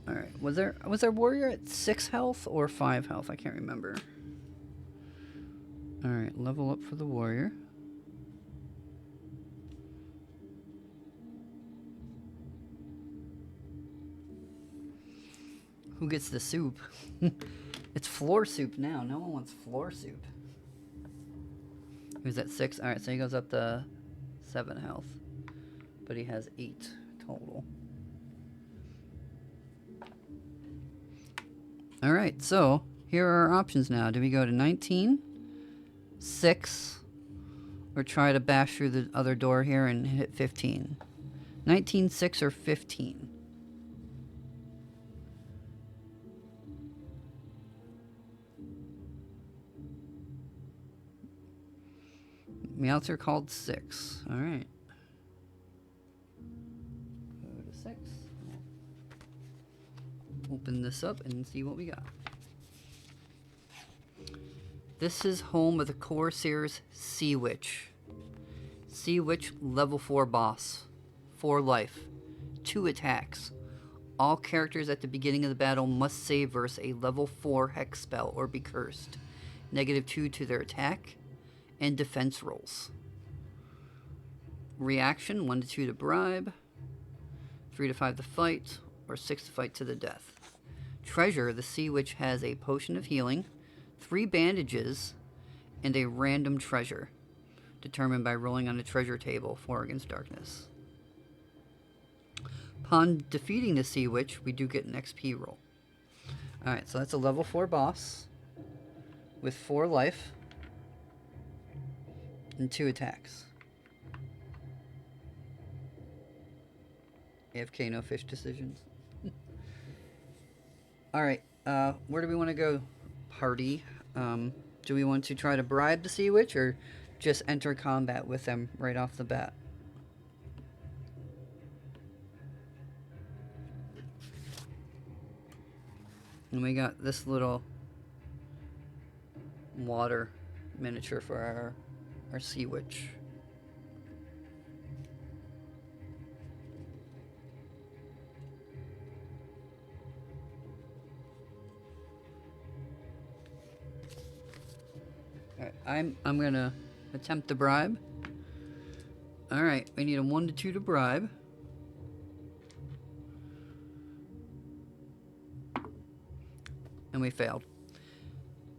Alright, was our warrior at 6 health or 5 health? I can't remember. Alright, level up for the warrior. Who gets the soup? It's floor soup now. No one wants floor soup. Who's at 6? Alright, so he goes up to 7 health. But he has 8 total. Alright, so here are our options now. Do we go to 19, 6, or try to bash through the other door here and hit 15? 19, 6, or 15? Meowser called 6. Alright. Go to 6. Open this up and see what we got. This is home of the Corsairs Sea Witch. Sea Witch level 4 boss. 4 life. 2 attacks. All characters at the beginning of the battle must save versus a level 4 hex spell or be cursed. -2 to their attack and defense rolls. Reaction 1 to 2 to bribe. 3 to 5 to fight. Or 6 to fight to the death. Treasure, the Sea Witch has a potion of healing, 3 bandages, and a random treasure, determined by rolling on a treasure table, 4 against darkness. Upon defeating the Sea Witch, we do get an XP roll. Alright, so that's a level 4 boss, with 4 life, and 2 attacks. AFK, no fish decisions. Alright, where do we want to go, party? Do we want to try to bribe the Sea Witch, or just enter combat with them right off the bat? And we got this little water miniature for our Sea Witch. Alright, I'm gonna attempt to bribe. Alright, we need a 1 to 2 to bribe. And we failed.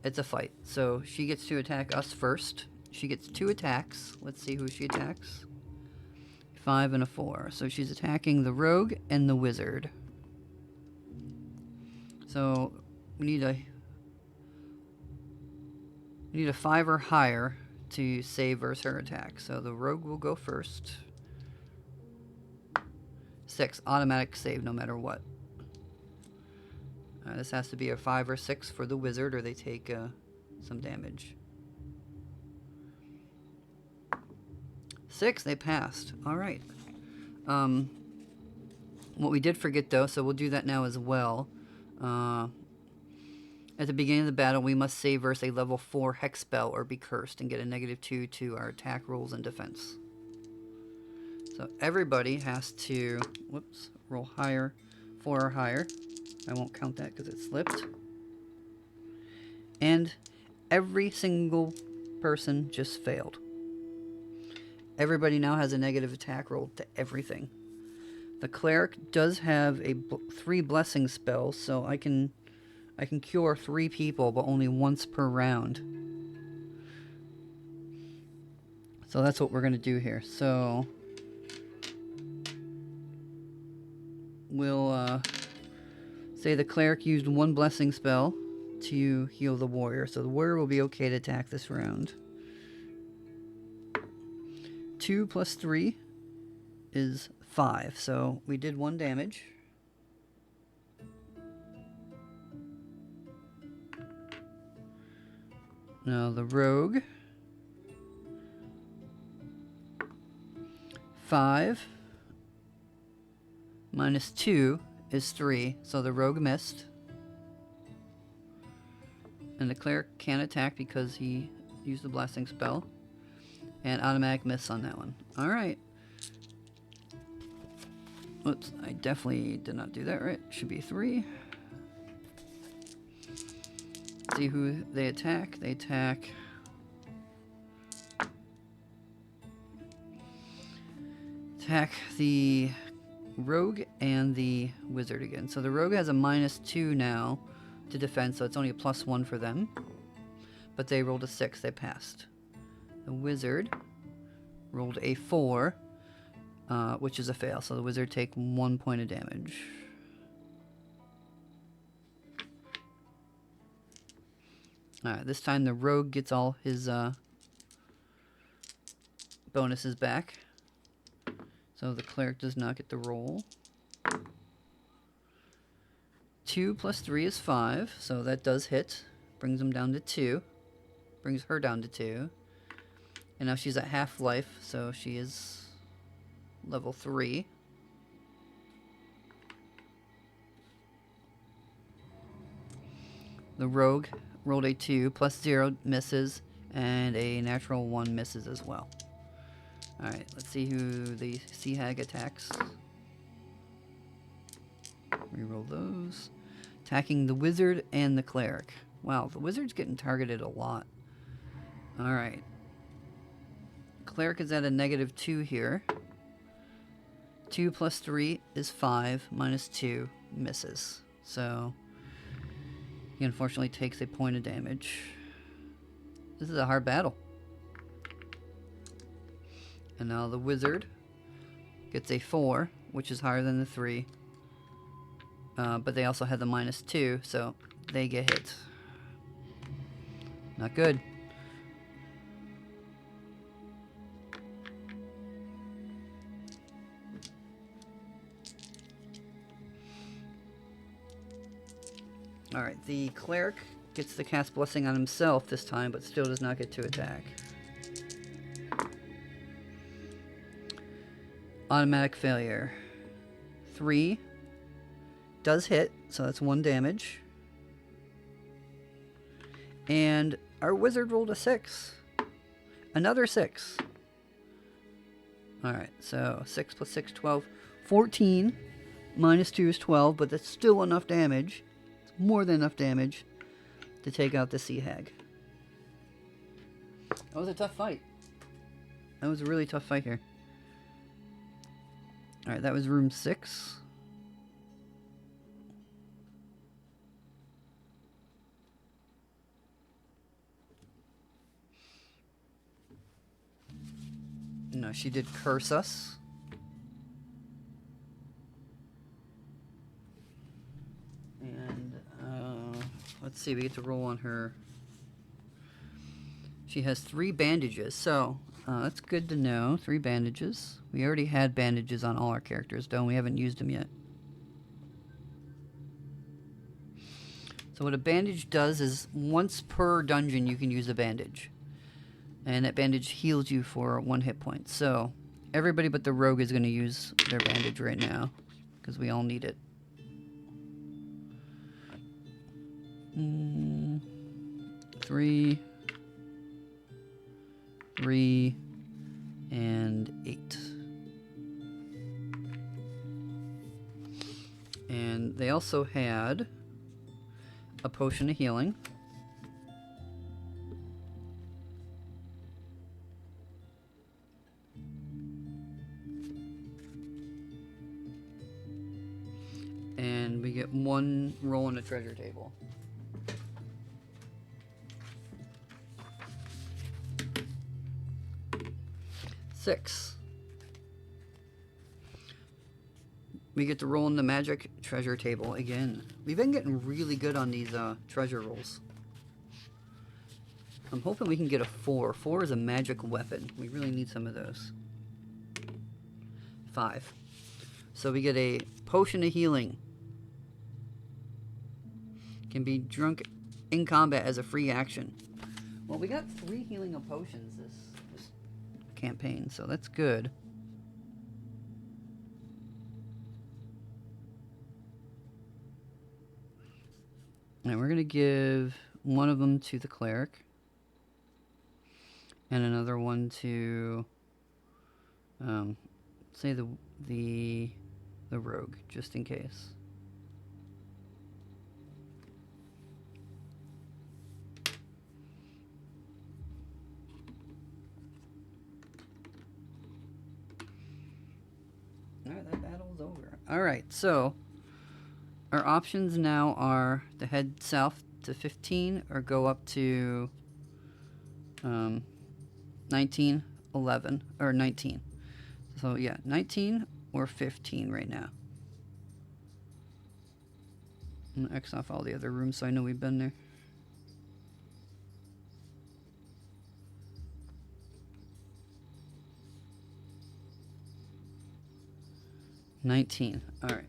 It's a fight. So she gets to attack us first. She gets 2 attacks. Let's see who she attacks. 5 and a 4. So she's attacking the rogue and the wizard. So we need a 5 or higher to save versus her attack. So the rogue will go first. 6, automatic save no matter what. This has to be a 5 or 6 for the wizard, or they take some damage. 6, they passed. Alright. What we did forget though, so we'll do that now as well. At the beginning of the battle, we must save versus a level 4 hex spell or be cursed and get a -2 to our attack rolls and defense. So everybody has to, whoops, roll higher, 4 or higher. I won't count that because it slipped. And every single person just failed. everybody now has a negative attack roll to everything. The cleric does have a 3 blessing spells, so I can cure 3 people, but only once per round. So that's what we're gonna do here. So we'll say the cleric used 1 blessing spell to heal the warrior. So the warrior will be okay to attack this round. 2 plus 3 is 5. So we did 1 damage. Now the rogue. 5 minus 2 is 3. So the rogue missed. And the cleric can't attack because he used the blessing spell. And automatic miss on that one. Alright. Whoops, I definitely did not do that right. Should be 3. See who they attack. They attack the rogue and the wizard again. So the rogue has a -2 now to defend, so it's only a +1 for them. But they rolled a 6, they passed. The wizard rolled a 4, which is a fail, so the wizard take 1 point of damage. Alright, this time the rogue gets all his bonuses back. So the cleric does not get the roll. 2 plus 3 is 5, so that does hit. Brings him down to 2. Brings her down to 2. And now she's at half life, so she is level 3. The rogue rolled a 2, plus 0 misses, and a natural 1 misses as well. Alright, let's see who the Sea Hag attacks. Reroll those. Attacking the wizard and the cleric. Wow, the wizard's getting targeted a lot. Alright. Cleric is at a -2 here. 2 plus 3 is 5, minus 2 misses. So he unfortunately takes a point of damage. This is a hard battle. And now the wizard gets a 4, which is higher than the 3. But they also have the -2, so they get hit. Not good. Alright, the cleric gets to cast Blessing on himself this time, but still does not get to attack. Automatic failure. 3 does hit, so that's 1 damage. And our wizard rolled a 6. Another 6. Alright, so 6 plus 6, 12. 14 minus 2 is 12, but that's still enough damage. It's more than enough damage to take out the Sea Hag. That was a tough fight. That was a really tough fight here. Alright, that was room 6. No, she did curse us. And, let's see, we get to roll on her. She has 3 bandages, so that's good to know. 3 bandages. We already had bandages on all our characters, though. We haven't used them yet. So what a bandage does is once per dungeon you can use a bandage. And that bandage heals you for 1 hit point. So everybody but the rogue is going to use their bandage right now, because we all need it. 3, 3, and 8. And they also had a potion of healing. one roll on the treasure table. Six. We get to roll in the magic treasure table again. We've been getting really good on these treasure rolls. I'm hoping we can get a 4. 4 is a magic weapon. We really need some of those. 5. So we get a potion of healing. Can be drunk in combat as a free action. Well, we got 3 healing of potions this campaign, so that's good. And we're going to give one of them to the cleric. And another one to, say the rogue, just in case. Alright, that battle's over. Alright, so our options now are to head south to 15 or go up to 19, 11, or 19. So yeah, 19 or 15 right now. I'm gonna X off all the other rooms so I know we've been there. $19. All right.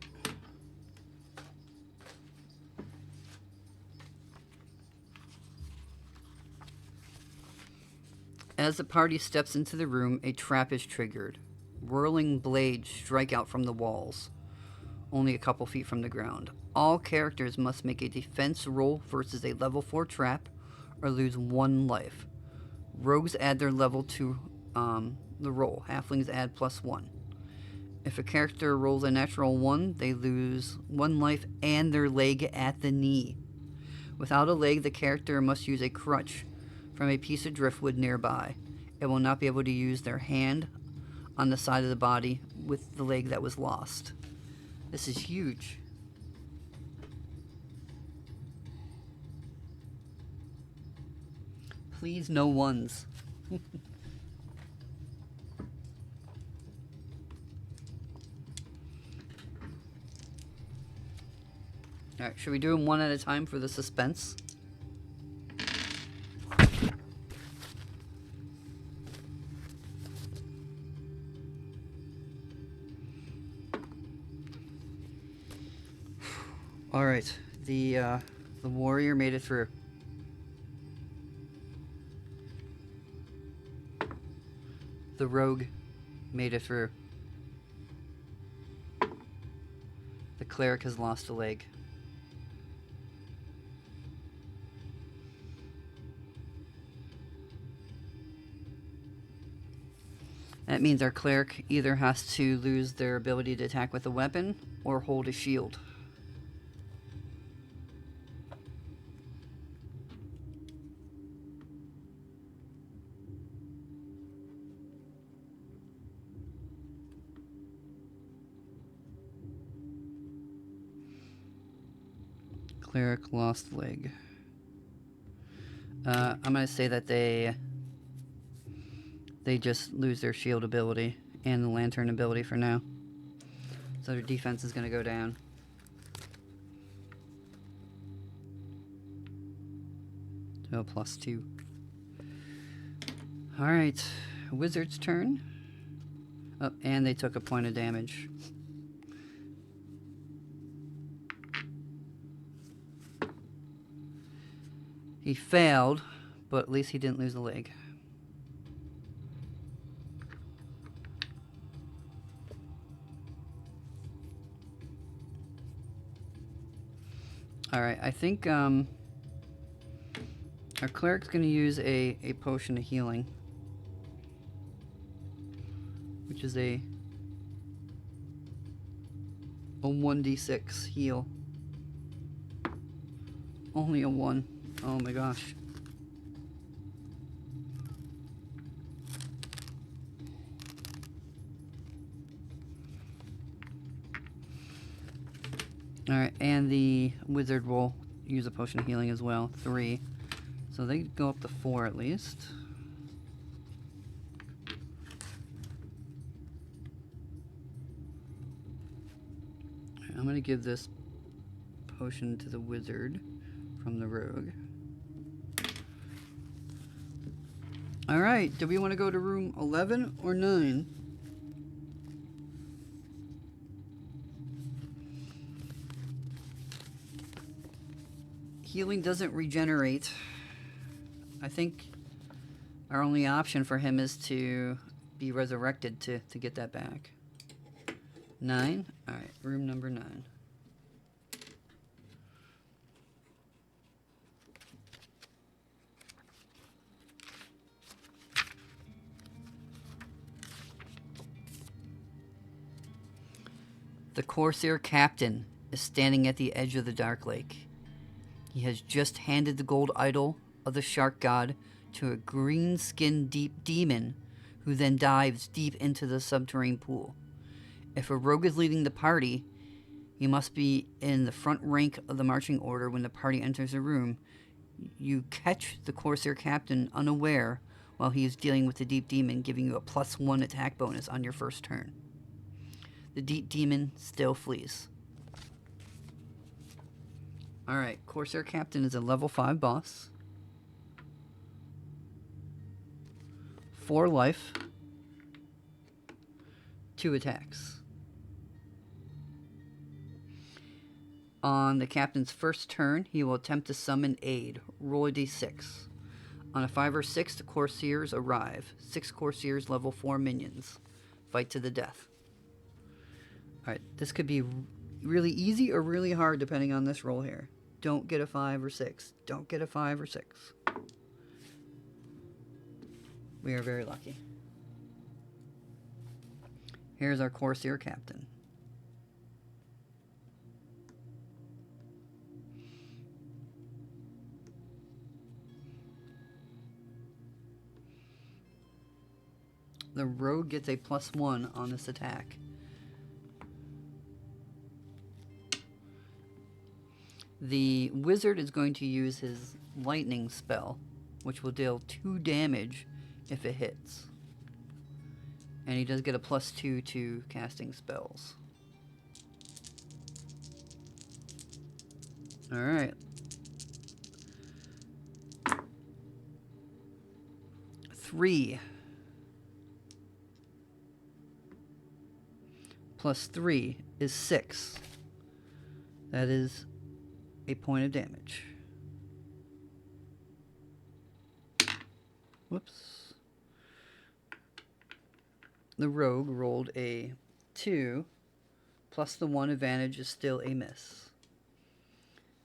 As the party steps into the room, a trap is triggered. Whirling blades strike out from the walls, only a couple feet from the ground. All characters must make a defense roll versus a level 4 trap or lose 1 life. Rogues add their level to the roll. Halflings add +1. If a character rolls a natural 1, they lose 1 life and their leg at the knee. Without a leg, the character must use a crutch from a piece of driftwood nearby. It will not be able to use their hand on the side of the body with the leg that was lost. This is huge. Please, no ones. Alright, should we do them one at a time for the suspense? Alright, the warrior made it through. The rogue made it through. The cleric has lost a leg. That means our cleric either has to lose their ability to attack with a weapon or hold a shield. Cleric lost leg. I'm gonna say that they just lose their shield ability and the lantern ability for now. So their defense is gonna go down. To a +2. Alright, wizard's turn. Oh, and they took a point of damage. He failed, but at least he didn't lose a leg. Alright, I think our cleric's going to use a potion of healing, which is a 1d6 heal. Only a 1. Oh my gosh. Alright, and the wizard will use a potion of healing as well. 3. So they go up to 4 at least. I'm going to give this potion to the wizard from the rogue. Alright, do we want to go to room 11 or 9? Healing doesn't regenerate. I think our only option for him is to be resurrected to get that back. 9? Alright, room number 9. The Corsair Captain is standing at the edge of the Dark Lake. He has just handed the gold idol of the shark god to a green-skinned deep demon who then dives deep into the subterranean pool. If a rogue is leading the party, he must be in the front rank of the marching order when the party enters the room. You catch the Corsair Captain unaware while he is dealing with the deep demon, giving you a +1 attack bonus on your first turn. The deep demon still flees. Alright, Corsair Captain is a level 5 boss. 4 life. 2 attacks. On the captain's first turn, he will attempt to summon aid. Roll a d6. On a 5 or 6, the corsairs arrive. 6 corsairs, level 4 minions. Fight to the death. Alright, this could be really easy or really hard depending on this roll here. Don't get a 5 or 6. Don't get a 5 or 6. We are very lucky. Here's our Corsair Captain. The rogue gets a +1 on this attack. The wizard is going to use his lightning spell, which will deal 2 damage if it hits. And he does get a +2 to casting spells. Alright. 3 +3 is 6. That is a point of damage. Whoops. The rogue rolled a 2, plus the 1 advantage is still a miss.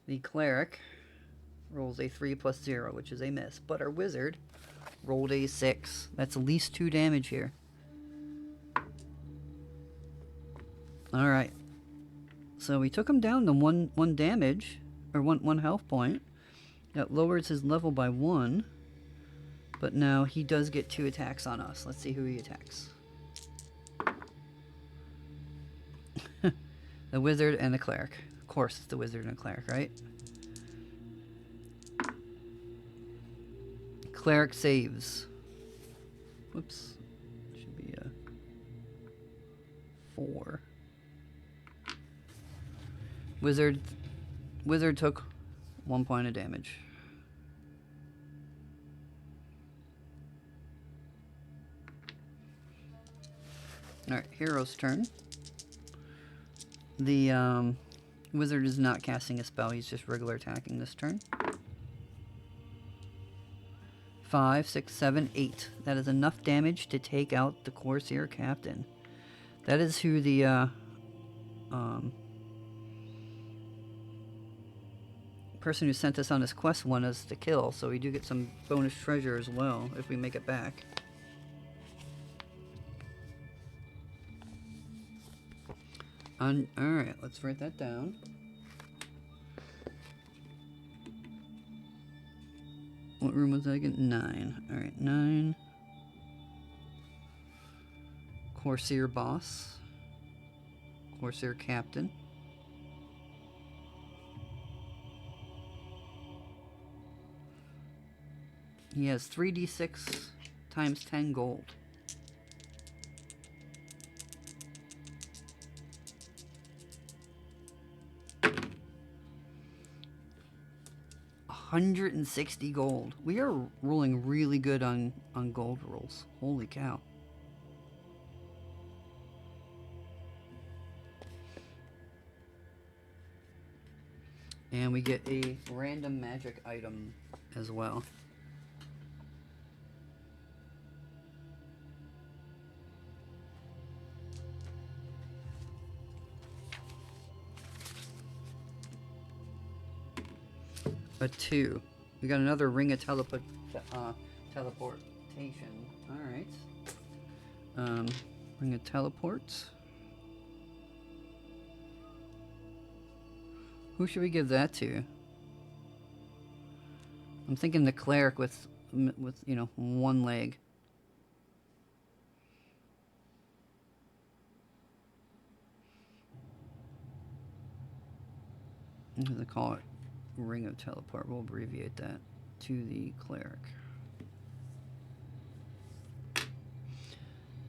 The cleric rolls a 3 + 0, which is a miss. But our wizard rolled a 6. That's at least 2 damage here. Alright. So we took him down to one damage, or one health point. That lowers his level by 1. But now he does get 2 attacks on us. Let's see who he attacks. The wizard and the cleric. Of course, it's the wizard and the cleric, right? Cleric saves. Whoops. Should be a 4. Wizard took 1 point of damage. Alright, hero's turn. The wizard is not casting a spell, he's just regular attacking this turn. 5, 6, 7, 8. That is enough damage to take out the Corsair Captain. That is who the person who sent us on this quest wanted us to kill, so we do get some bonus treasure as well if we make it back. Alright, let's write that down. What room was that again? 9. Alright, 9. Corsair boss. Corsair captain. He has 3d6 times 10 gold. $160 gold. We are rolling really good on gold rolls. Holy cow. And we get a random magic item as well. A 2. We got another ring of teleportation. Alright. Ring of teleport. Who should we give that to? I'm thinking the cleric with you know, one leg. What do they call it? Ring of teleport. We'll abbreviate that to the cleric.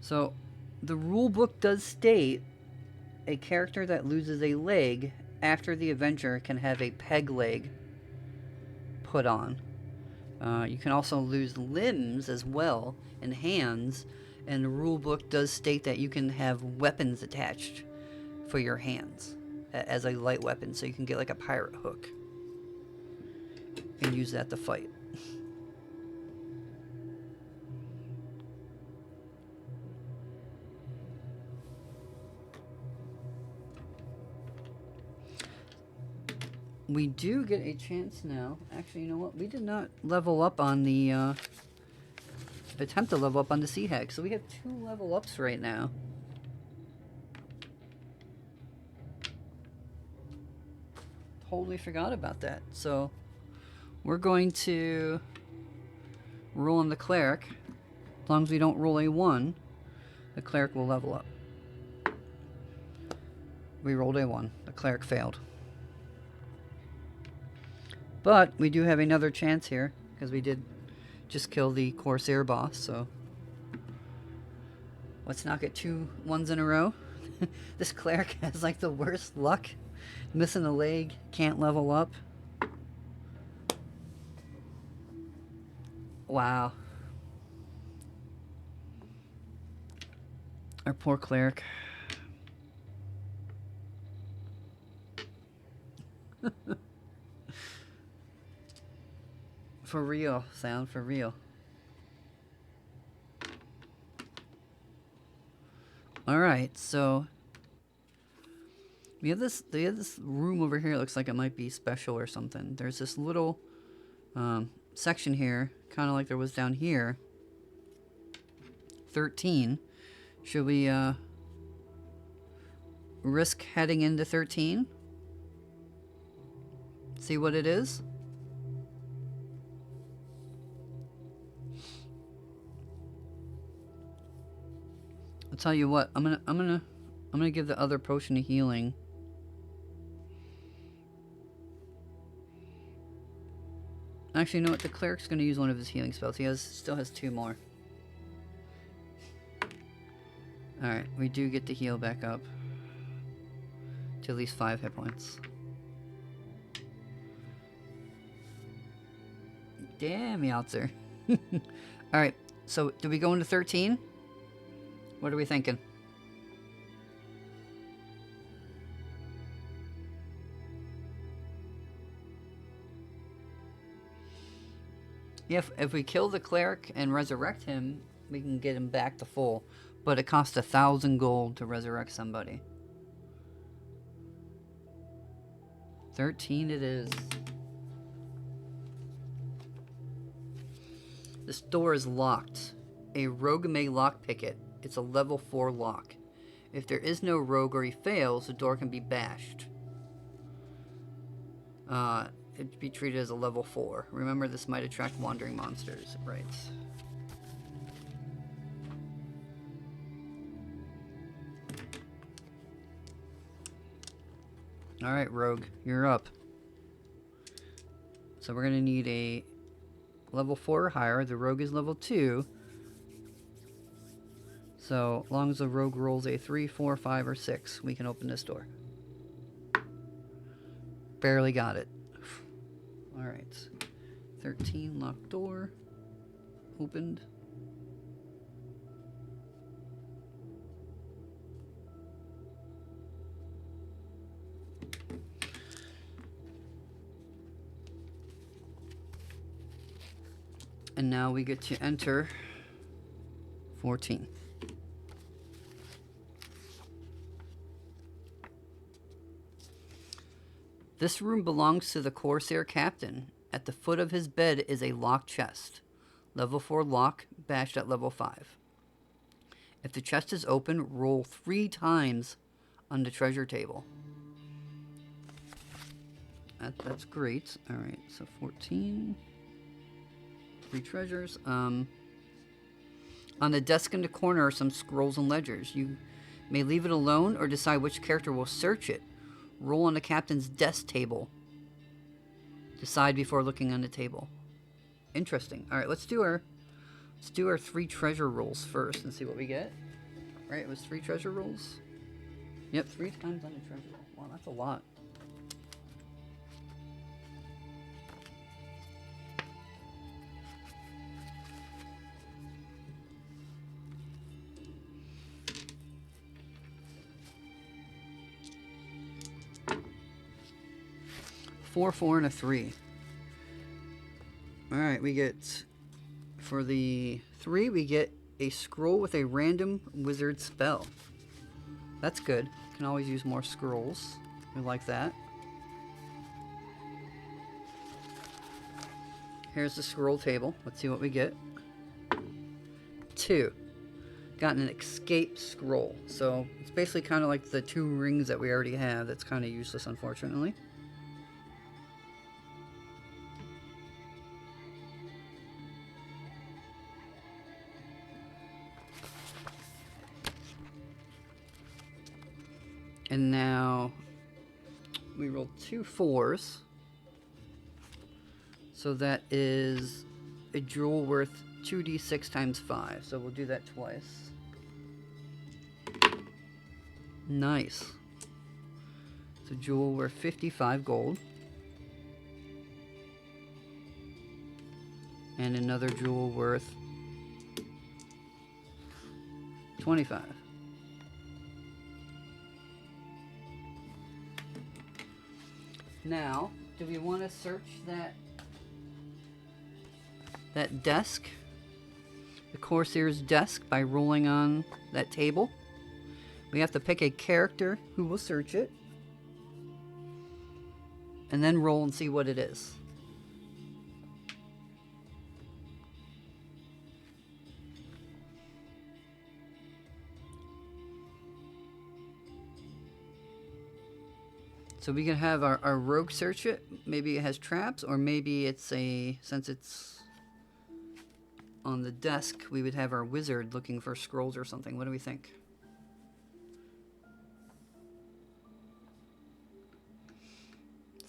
So, the rule book does state a character that loses a leg after the adventure can have a peg leg put on. You can also lose limbs as well and hands, and the rule book does state that you can have weapons attached for your hands as a light weapon, so you can get like a pirate hook and use that to fight. We do get a chance now. Actually, you know what? We did not level up on the, attempt to level up on the Sea Hag. So we have 2 level ups right now. Totally forgot about that. So we're going to roll on the cleric. As long as we don't roll a 1, the cleric will level up. We rolled a 1. The cleric failed. But we do have another chance here, because we did just kill the Corsair boss, so let's not get 2 1s in a row. This cleric has like the worst luck. Missing a leg, can't level up. Wow. Our poor cleric. For real, sound, for real. Alright, so we have this room over here. It looks like it might be special or something. There's this little section here, kind of like there was down here. 13. Should we risk heading into 13? See what it is? I'll tell you what. I'm gonna give the other potion of healing. Actually, you know what? The cleric's gonna use one of his healing spells. He still has 2 more. Alright, we do get to heal back up to at least 5 hit points. Damn, Yautzer. Alright, so do we go into 13? What are we thinking? If we kill the cleric and resurrect him, we can get him back to full. But it costs 1,000 gold to resurrect somebody. 13 it is. This door is locked. A rogue may lockpick it. It's a level 4 lock. If there is no rogue or he fails, the door can be bashed. It'd be treated as a level 4. Remember, this might attract wandering monsters. Right. Alright, rogue. You're up. So we're going to need a level 4 or higher. The rogue is level 2. So, as long as the rogue rolls a 3, 4, 5, or 6, we can open this door. Barely got it. Alright. 13, locked door. Opened. And now we get to enter 14. This room belongs to the Corsair Captain. At the foot of his bed is a locked chest. Level 4 lock, bashed at level 5. If the chest is open, roll 3 times on the treasure table. That's great. Alright, so 14. 3 treasures. On the desk in the corner are some scrolls and ledgers. You may leave it alone or decide which character will search it. Roll on the captain's desk table. Decide before looking on the table. Interesting. All right, let's do our 3 treasure rolls first and see what we get. Right, it was 3 treasure rolls. Yep, 3 times on the treasure roll. Wow, that's a lot. Four, 4, and a 3. Alright, we get, for the 3, we get a scroll with a random wizard spell. That's good. Can always use more scrolls. We like that. Here's the scroll table. Let's see what we get. 2. Got an escape scroll. So it's basically kind of like the 2 rings that we already have. That's kind of useless, unfortunately. And now we rolled 2 4s. So that is a jewel worth 2d6 times 5. So we'll do that twice. Nice. It's a jewel worth 55 gold. And another jewel worth 25. Now, do we want to search that desk, the Corsair's desk, by rolling on that table? We have to pick a character who will search it, and then roll and see what it is. So we can have our rogue search it. Maybe it has traps, or maybe it's since it's on the desk, we would have our wizard looking for scrolls or something. What do we think?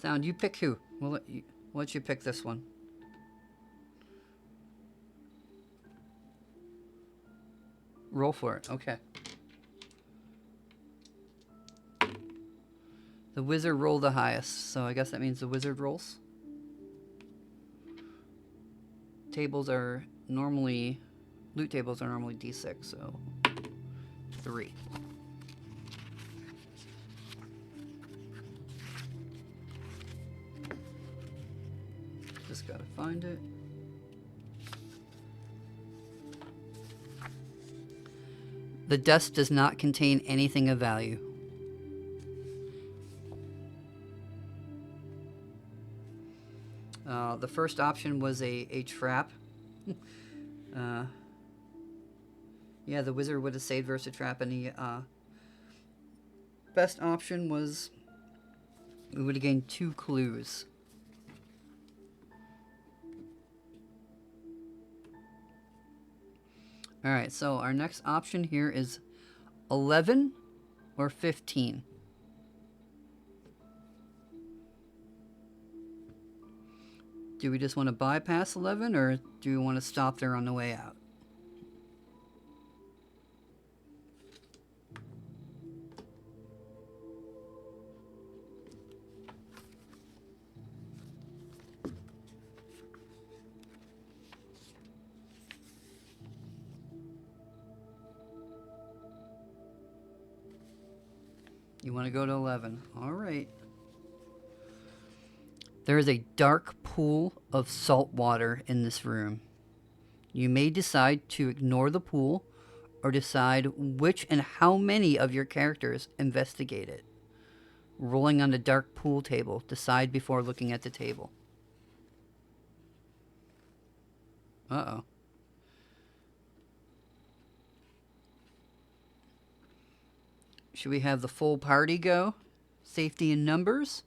Sound, you pick who? We'll let you pick this one. Roll for it. Okay. The wizard rolled the highest, so I guess that means the wizard rolls. Tables are normally, loot tables are normally d6, so 3. Just gotta find it. The desk does not contain anything of value. The first option was a trap. Yeah, the wizard would have saved versus a trap, and the best option was we would have gained 2 clues. Alright, so our next option here is 11 or 15. Do we just want to bypass 11, or do we want to stop there on the way out? You want to go to 11. All right. There is a dark pool of salt water in this room. You may decide to ignore the pool or decide which and how many of your characters investigate it. Rolling on the dark pool table. Decide before looking at the table. Uh-oh. Should we have the full party go? Safety in numbers?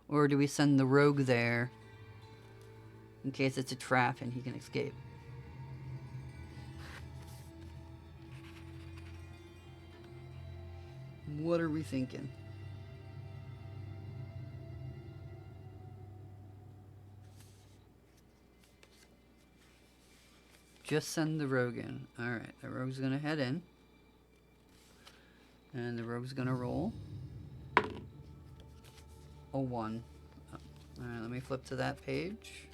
Or do we send the rogue there in case it's a trap and he can escape? What are we thinking? Just send the rogue in. Alright, the rogue's gonna head in. And the rogue's gonna roll a 1. Alright, let me flip to that page.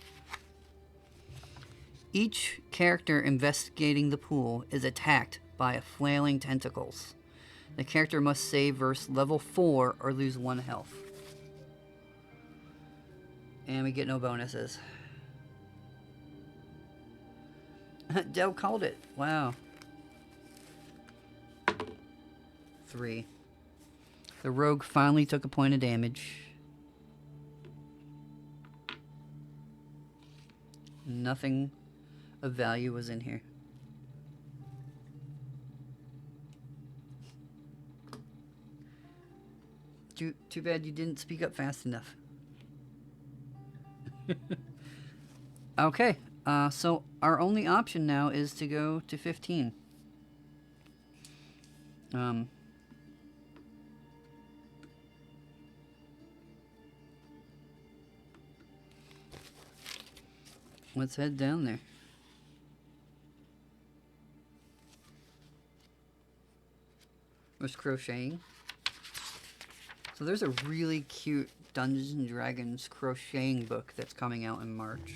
Each character investigating the pool is attacked by flailing tentacles. The character must save versus level 4 or lose 1 health. And we get no bonuses. Del called it. Wow. 3. The rogue finally took a point of damage. Nothing of value was in here. Too bad you didn't speak up fast enough. Okay, so our only option now is to go to 15. Let's head down there. There's crocheting. So there's a really cute Dungeons and Dragons crocheting book that's coming out in March.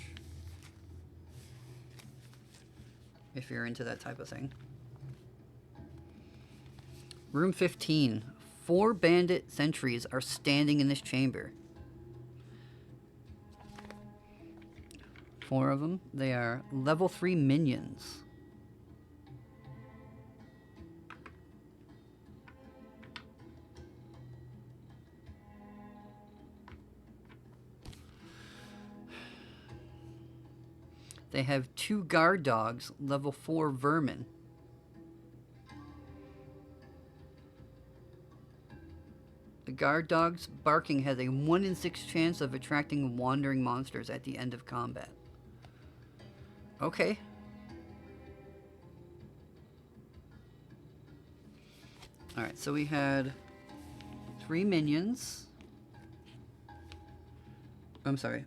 If you're into that type of thing. Room 15. 4 bandit sentries are standing in this chamber. 4 of them. They are level 3 minions. They have 2 guard dogs, level 4 vermin. The guard dog's barking has a 1 in 6 chance of attracting wandering monsters at the end of combat. Okay. Alright, so we had 3 minions. I'm sorry.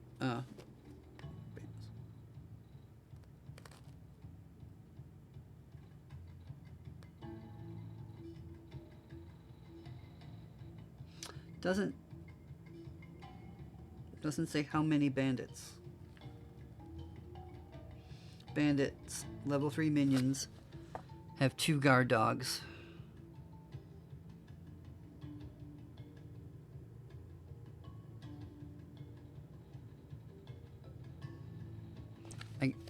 Doesn't say how many bandits. Bandits, level 3 minions, have 2 guard dogs.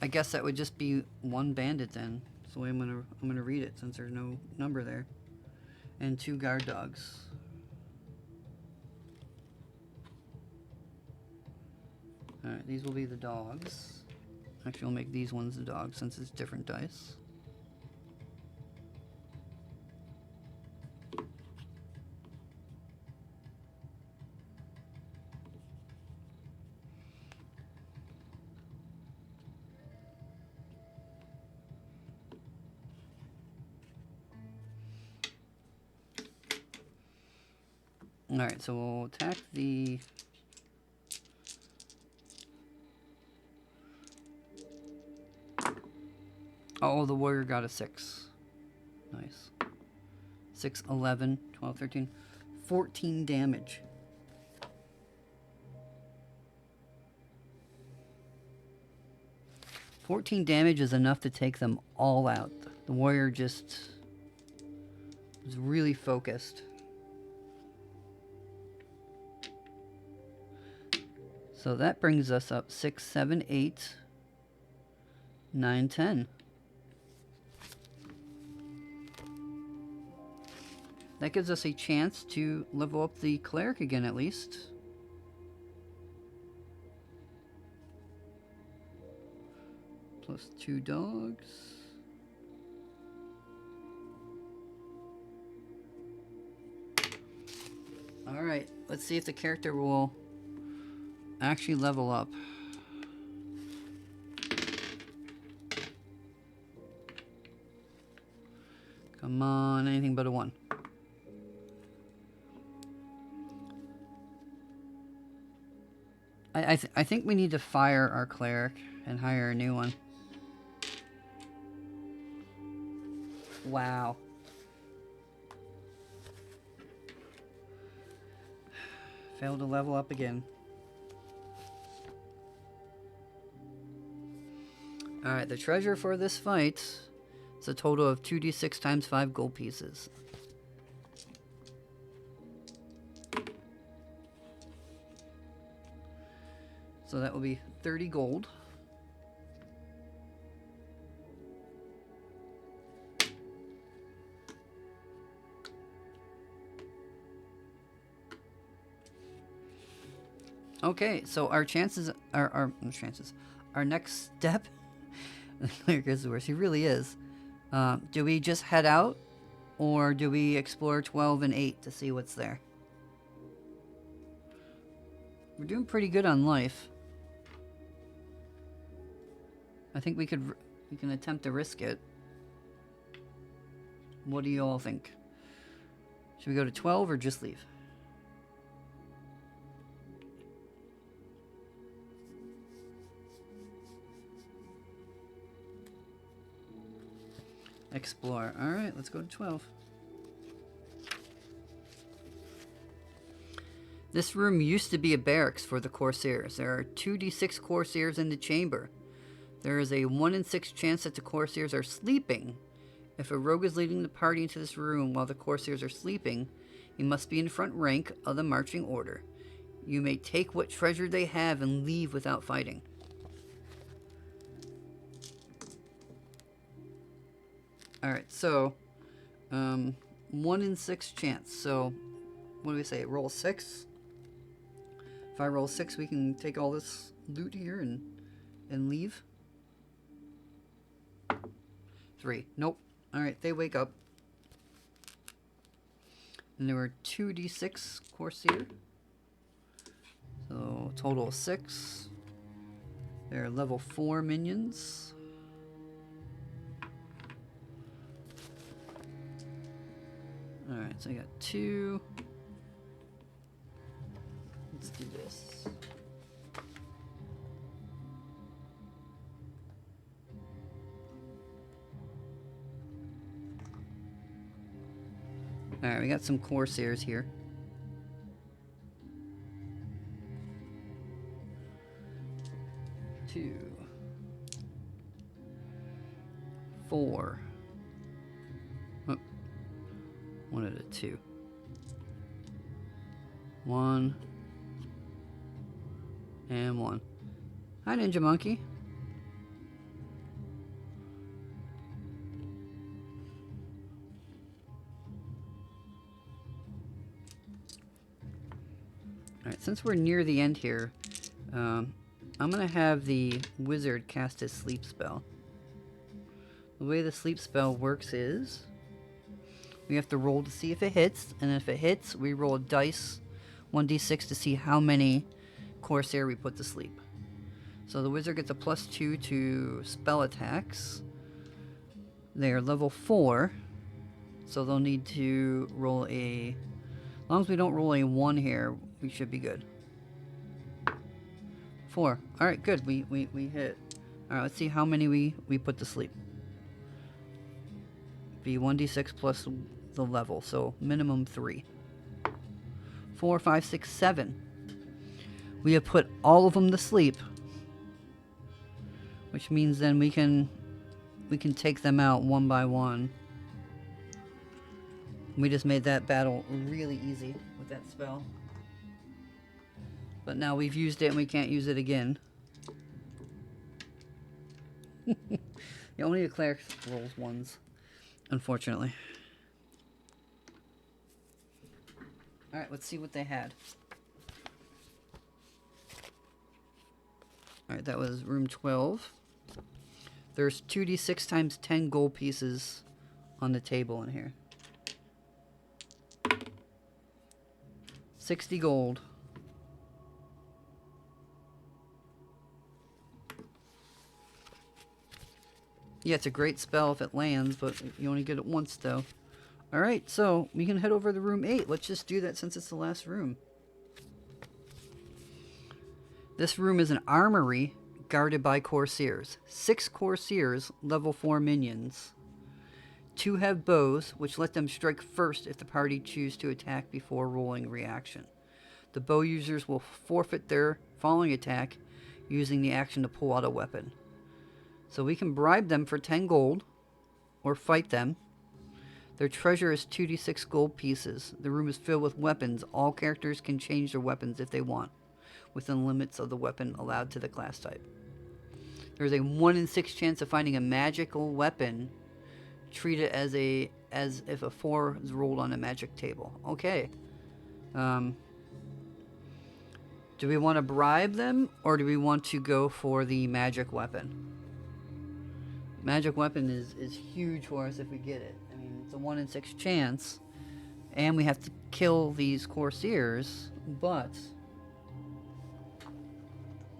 I guess that would just be 1 bandit then. So I'm gonna read it since there's no number there. And 2 guard dogs. Alright, these will be the dogs. Actually, I'll make these ones the dogs since it's different dice. Alright, so we'll attack the Oh, the warrior got a 6. Nice. 6, 11, 12, 13, 14 damage. $14 damage is enough to take them all out. The warrior just was really focused. So that brings us up 6, 7, 8, 9, 10. That gives us a chance to level up the cleric again, at least. Plus 2 dogs. Alright, let's see if the character will actually level up. Come on, anything but a 1. I think we need to fire our cleric and hire a new one. Wow. Failed to level up again. Alright, the treasure for this fight is a total of 2d6 times 5 gold pieces. So that will be 30 gold. Okay, so our chances, our next step, the cleric is the worst, he really is. Do we just head out, or do we explore 12 and 8 to see what's there? We're doing pretty good on life. I think we can attempt to risk it. What do you all think? Should we go to 12 or just leave? Explore. Alright, let's go to 12. This room used to be a barracks for the corsairs. There are 2d6 corsairs in the chamber. There is a 1 in 6 chance that the corsairs are sleeping. If a rogue is leading the party into this room while the corsairs are sleeping, he must be in front rank of the marching order. You may take what treasure they have and leave without fighting. Alright, so 1 in 6 chance. So what do we say? Roll 6. If I roll 6, we can take all this loot here and leave. 3. Nope. Alright, they wake up. And there were 2d6 Corsair. So total of 6. They're level 4 minions. Alright, so I got 2. Let's do this. Alright, we got some corsairs here. Two. 4. Oh. 1 at a 2. 1. And 1. Hi, Ninja Monkey. Alright, since we're near the end here, I'm going to have the wizard cast his sleep spell. The way the sleep spell works is we have to roll to see if it hits, and if it hits, we roll a dice, 1d6, to see how many corsair we put to sleep. So the wizard gets a +2 to spell attacks. They are level 4, so they'll need to roll a... As long as we don't roll a 1 here, we should be good. 4. Alright, good. We hit. Alright, let's see how many we put to sleep. be 1d6 plus the level, so minimum 3. 4, 5, 6, 7. We have put all of them to sleep, which means then we can take them out one by one. We just made that battle really easy with that spell. But now we've used it and we can't use it again. Only a cleric rolls ones, unfortunately. Alright, let's see what they had. Alright, that was room 12. There's 2d6 times 10 gold pieces on the table in here. 60 gold. Yeah, it's a great spell if it lands, but you only get it once, though. Alright, so we can head over to room 8. Let's just do that since it's the last room. This room is an armory guarded by corsairs. 6 corsairs, level 4 minions. 2 have bows, which let them strike first if the party choose to attack before rolling reaction. The bow users will forfeit their following attack using the action to pull out a weapon. So we can bribe them for 10 gold, or fight them. Their treasure is 2d6 gold pieces. The room is filled with weapons. All characters can change their weapons if they want, within limits of the weapon allowed to the class type. There's a 1 in 6 chance of finding a magical weapon. Treat it as if a 4 is rolled on a magic table. Okay. Do we want to bribe them, or do we want to go for the magic weapon? Magic weapon is huge for us if we get it. I mean, it's a 1 in 6 chance, and we have to kill these corsairs, but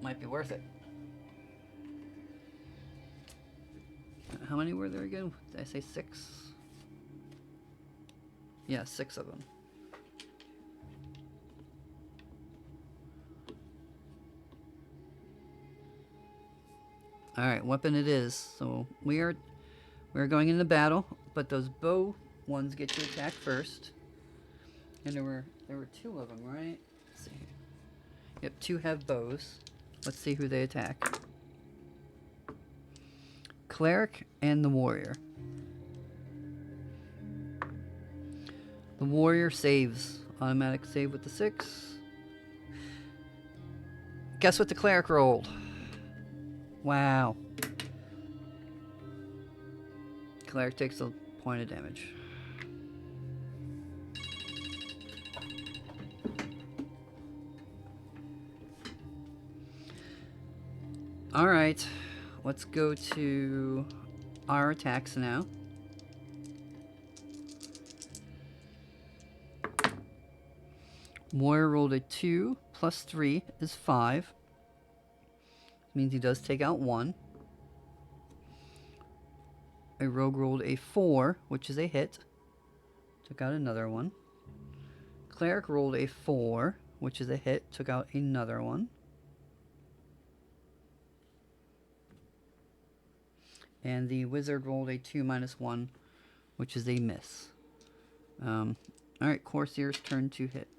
might be worth it. How many were there again? Did I say 6? Yeah, 6 of them. Alright, weapon it is. So we're going into battle, but those bow ones get to attack first. And there were 2 of them, right? Let's see. Yep, 2 have bows. Let's see who they attack. Cleric and the warrior. The warrior saves. Automatic save with the 6. Guess what the cleric rolled? Wow. Cleric takes a point of damage. Alright. Let's go to our attacks now. Warrior rolled a 2 plus 3 is 5. Means he does take out 1. A rogue rolled a 4, which is a hit. Took out another one. Cleric rolled a 4, which is a hit. Took out another one. And the wizard rolled a 2 minus 1, which is a miss. Alright, Corsair's turn to hit.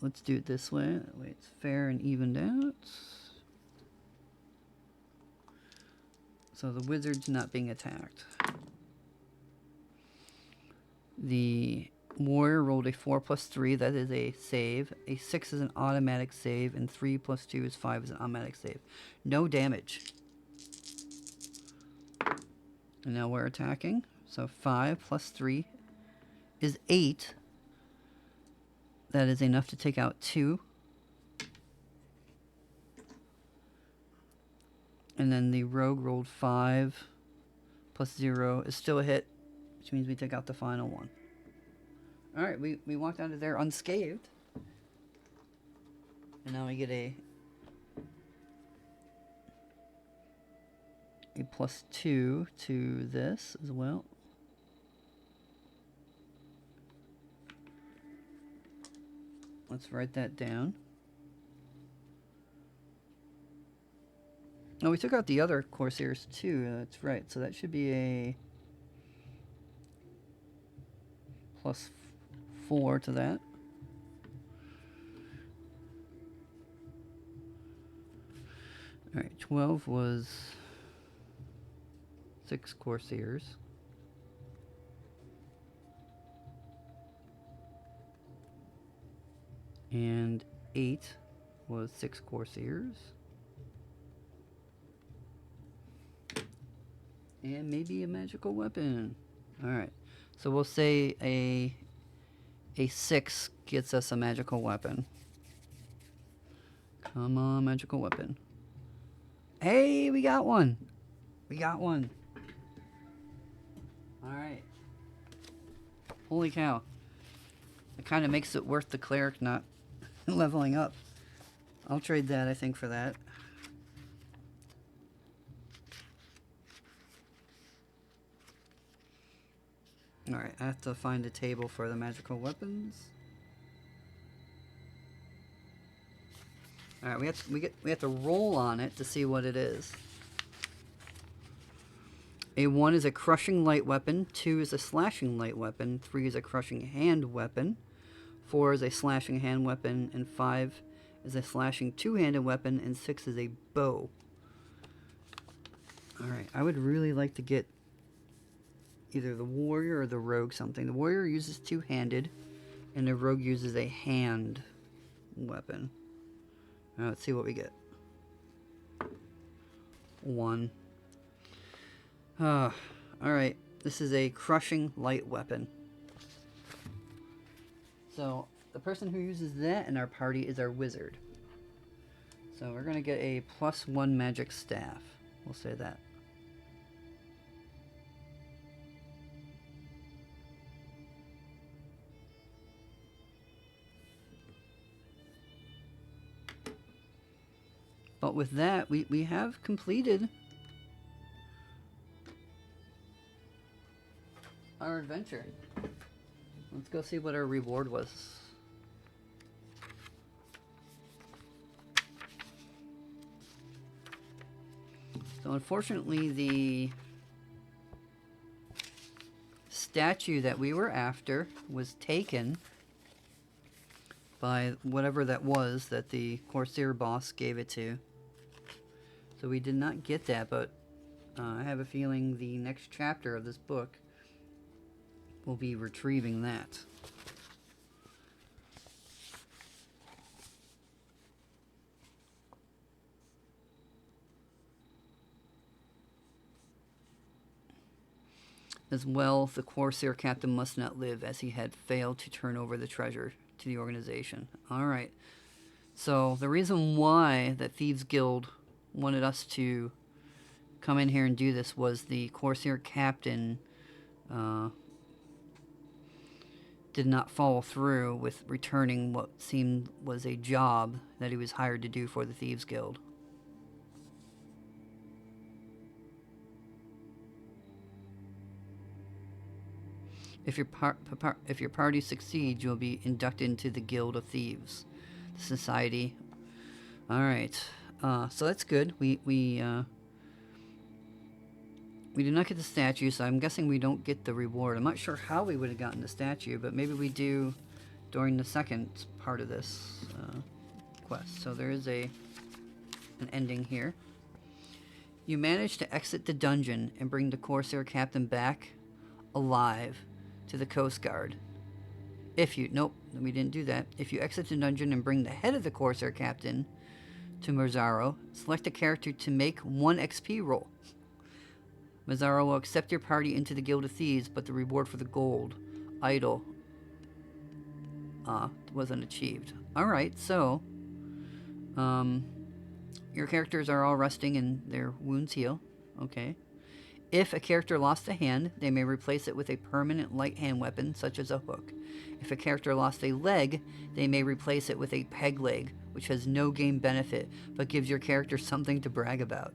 Let's do it this way. That way it's fair and evened out. So the wizard's not being attacked. The warrior rolled a 4 plus 3. That is a save. A 6 is an automatic save. And 3 plus 2 is 5 is an automatic save. No damage. And now we're attacking. So 5 plus 3 is 8. That is enough to take out 2. And then the rogue rolled 5 plus 0 is still a hit, which means we take out the final one. Alright, we walked out of there unscathed. And now we get a plus 2 to this as well. Let's write that down. Oh, we took out the other corsairs too. That's right. So that should be a +4 to that. Alright, 12 was 6 corsairs. And 8 was 6 corsairs. And maybe a magical weapon. Alright, so we'll say a 6 gets us a magical weapon. Come on, magical weapon. Hey, we got one. We got one. Alright. Holy cow. It kind of makes it worth the cleric not leveling up. I'll trade that, I think, for that. Alright, I have to find a table for the magical weapons. Alright, we have to roll on it to see what it is. A 1 is a crushing light weapon, 2 is a slashing light weapon, 3 is a crushing hand weapon, 4 is a slashing hand weapon, and 5 is a slashing two-handed weapon, and 6 is a bow. Alright, I would really like to get either the warrior or the rogue something. The warrior uses two-handed, and the rogue uses a hand weapon. Now let's see what we get. 1. Alright, this is a crushing light weapon. So, the person who uses that in our party is our wizard. So we're going to get a +1 magic staff. We'll say that. But with that, we have completed our adventure. Let's go see what our reward was. So unfortunately, the statue that we were after was taken by whatever that was that the Corsair boss gave it to. So we did not get that, but I have a feeling the next chapter of this book will be retrieving that. As well, the Corsair Captain must not live, as he had failed to turn over the treasure to the organization. Alright, so the reason why the Thieves Guild wanted us to come in here and do this was the Corsair Captain did not follow through with returning what seemed was a job that he was hired to do for the Thieves Guild. If your party succeeds, you'll be inducted into the Guild of Thieves, the society. All right, so that's good. We did not get the statue, so I'm guessing we don't get the reward. I'm not sure how we would have gotten the statue, but maybe we do during the second part of this quest. So there is an ending here. You managed to exit the dungeon and bring the Corsair Captain back alive to the Coast Guard. Nope, we didn't do that. If you exit the dungeon and bring the head of the Corsair Captain to Murazzo, select a character to make 1 XP roll. Murazzo will accept your party into the Guild of Thieves, but the reward for the gold idol wasn't achieved. Alright, so your characters are all resting and their wounds heal. Okay. If a character lost a hand, they may replace it with a permanent light hand weapon, such as a hook. If a character lost a leg, they may replace it with a peg leg, which has no game benefit, but gives your character something to brag about.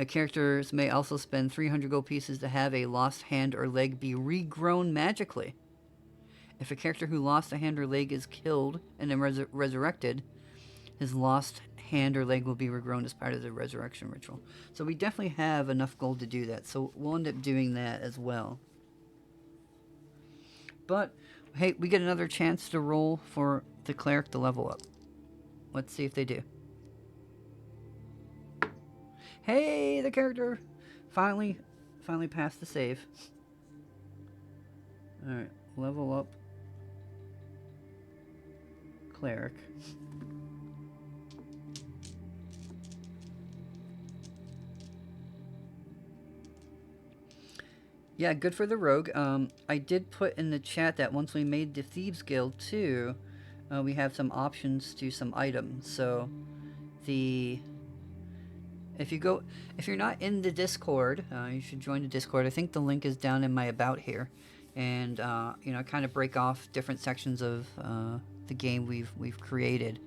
Characters may also spend 300 gold pieces to have a lost hand or leg be regrown magically. If a character who lost a hand or leg is killed and then resurrected, his lost hand or leg will be regrown as part of the resurrection ritual. So we definitely have enough gold to do that. So we'll end up doing that as well. But, hey, we get another chance to roll for the cleric to level up. Let's see if they do. Hey, the character finally passed the save. Alright, level up cleric. Yeah, good for the rogue. I did put in the chat that once we made the Thieves Guild too, we have some options to some items. So, if you're not in the Discord, you should join the Discord. I think the link is down in my about here, and you know, kind of break off different sections of the game we've created,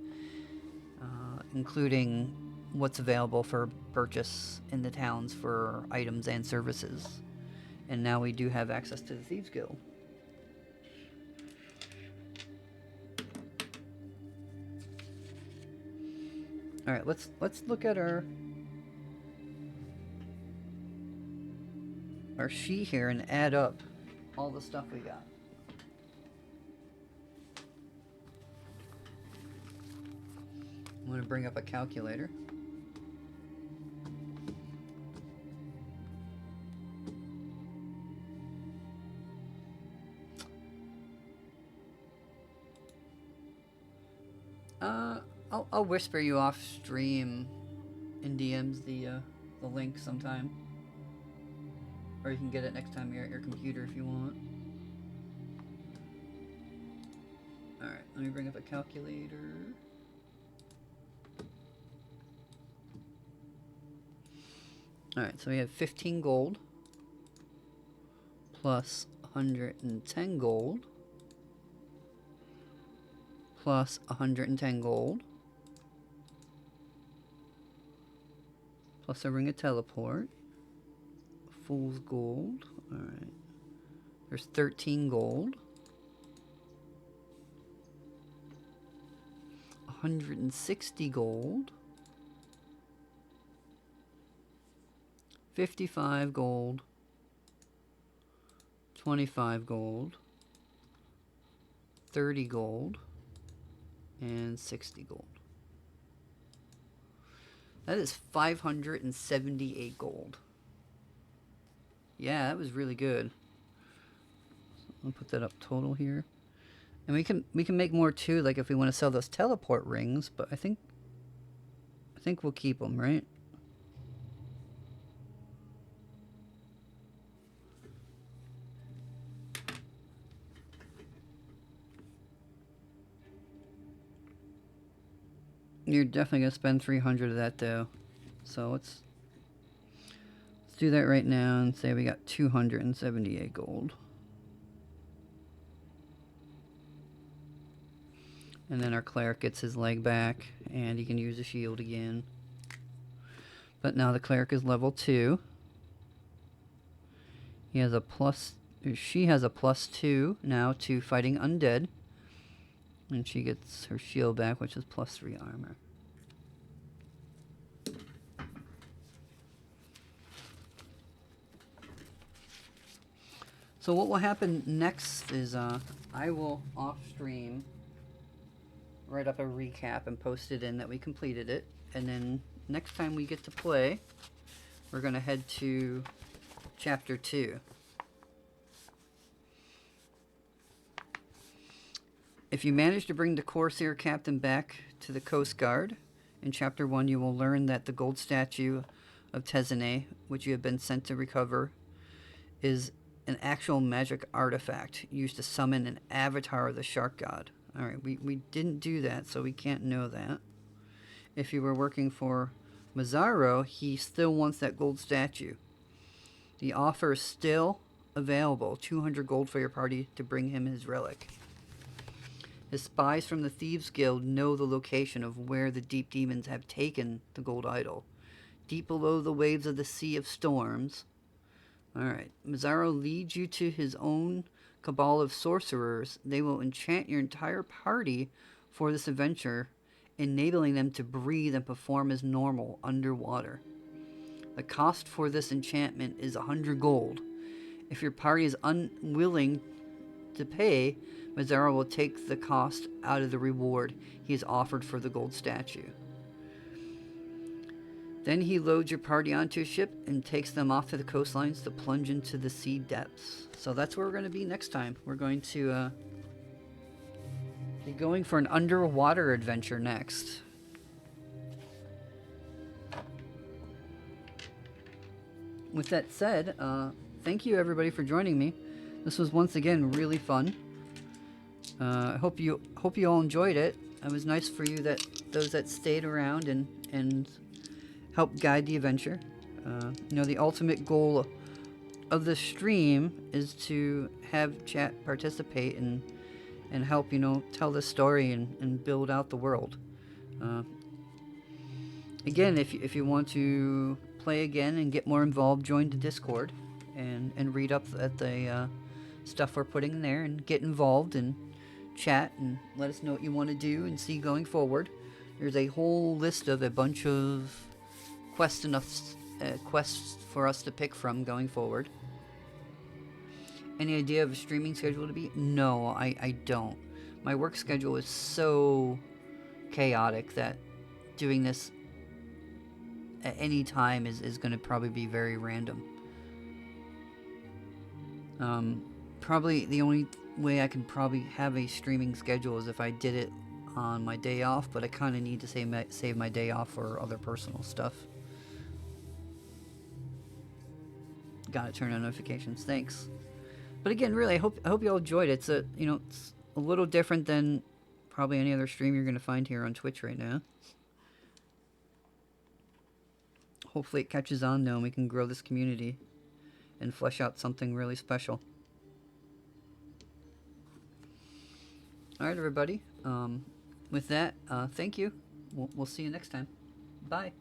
including what's available for purchase in the towns for items and services. And now we do have access to the Thieves Guild. All right, let's look at our sheet here and add up all the stuff we got. I'm going to bring up a calculator. I'll whisper you off stream in DMs the link sometime, or you can get it next time you're at your computer if you want. All right, let me bring up a calculator. All right, so we have 15 gold plus 110 gold plus 110 gold plus a ring of teleport, fool's gold. All right, there's 13 gold, 160 gold, 55 gold, 25 gold, 30 gold, and 60 gold. That is 578 gold. Yeah, that was really good. I'll put that up total here. And we can make more too, like if we want to sell those teleport rings, but I think we'll keep them, right? You're definitely going to spend 300 of that though. So let's do that right now and say we got 278 gold. And then our cleric gets his leg back and he can use the shield again. But now the cleric is level 2. He has a she has a +2 now to fighting undead. And she gets her shield back, which is +3 armor. So what will happen next is I will off stream write up a recap and post it in that we completed it. And then next time we get to play, we're going to head to Chapter 2. If you manage to bring the Corsair Captain back to the Coast Guard, in Chapter 1 you will learn that the gold statue of Tezany, which you have been sent to recover, is an actual magic artifact used to summon an avatar of the shark god. Alright, we didn't do that, so we can't know that. If you were working for Murazzo, he still wants that gold statue. The offer is still available, 200 gold for your party to bring him his relic. His spies from the Thieves Guild know the location of where the deep demons have taken the gold idol. Deep below the waves of the Sea of Storms. Alright, Murazzo leads you to his own cabal of sorcerers. They will enchant your entire party for this adventure enabling them to breathe and perform as normal underwater. The cost for this enchantment is 100 gold. If your party is unwilling to pay, Murazzo will take the cost out of the reward he has offered for the gold statue. Then he loads your party onto a ship and takes them off to the coastlines to plunge into the sea depths. So that's where we're going to be next time. We're going to be going for an underwater adventure next. With that said, thank you everybody for joining me. This was once again really fun. I hope you all enjoyed it. It was nice for you those that stayed around and helped guide the adventure. You know, the ultimate goal of the stream is to have chat participate and help, you know, tell the story and build out the world. Again, if you want to play again and get more involved, join the Discord and read up at the stuff we're putting in there and get involved and chat and let us know what you want to do and see going forward. There's a whole list of a bunch of quests for us to pick from going forward. Any idea of a streaming schedule to be? No, I don't. My work schedule is so chaotic that doing this at any time is going to probably be very random. Probably the only way I can probably have a streaming schedule is if I did it on my day off, but I kind of need to save my day off for other personal stuff. Gotta turn on notifications. Thanks. But again, really, I hope you all enjoyed it. It's a little different than probably any other stream you're gonna find here on Twitch right now. Hopefully it catches on though and we can grow this community and flesh out something really special. Alright everybody, with that, thank you. We'll see you next time. Bye.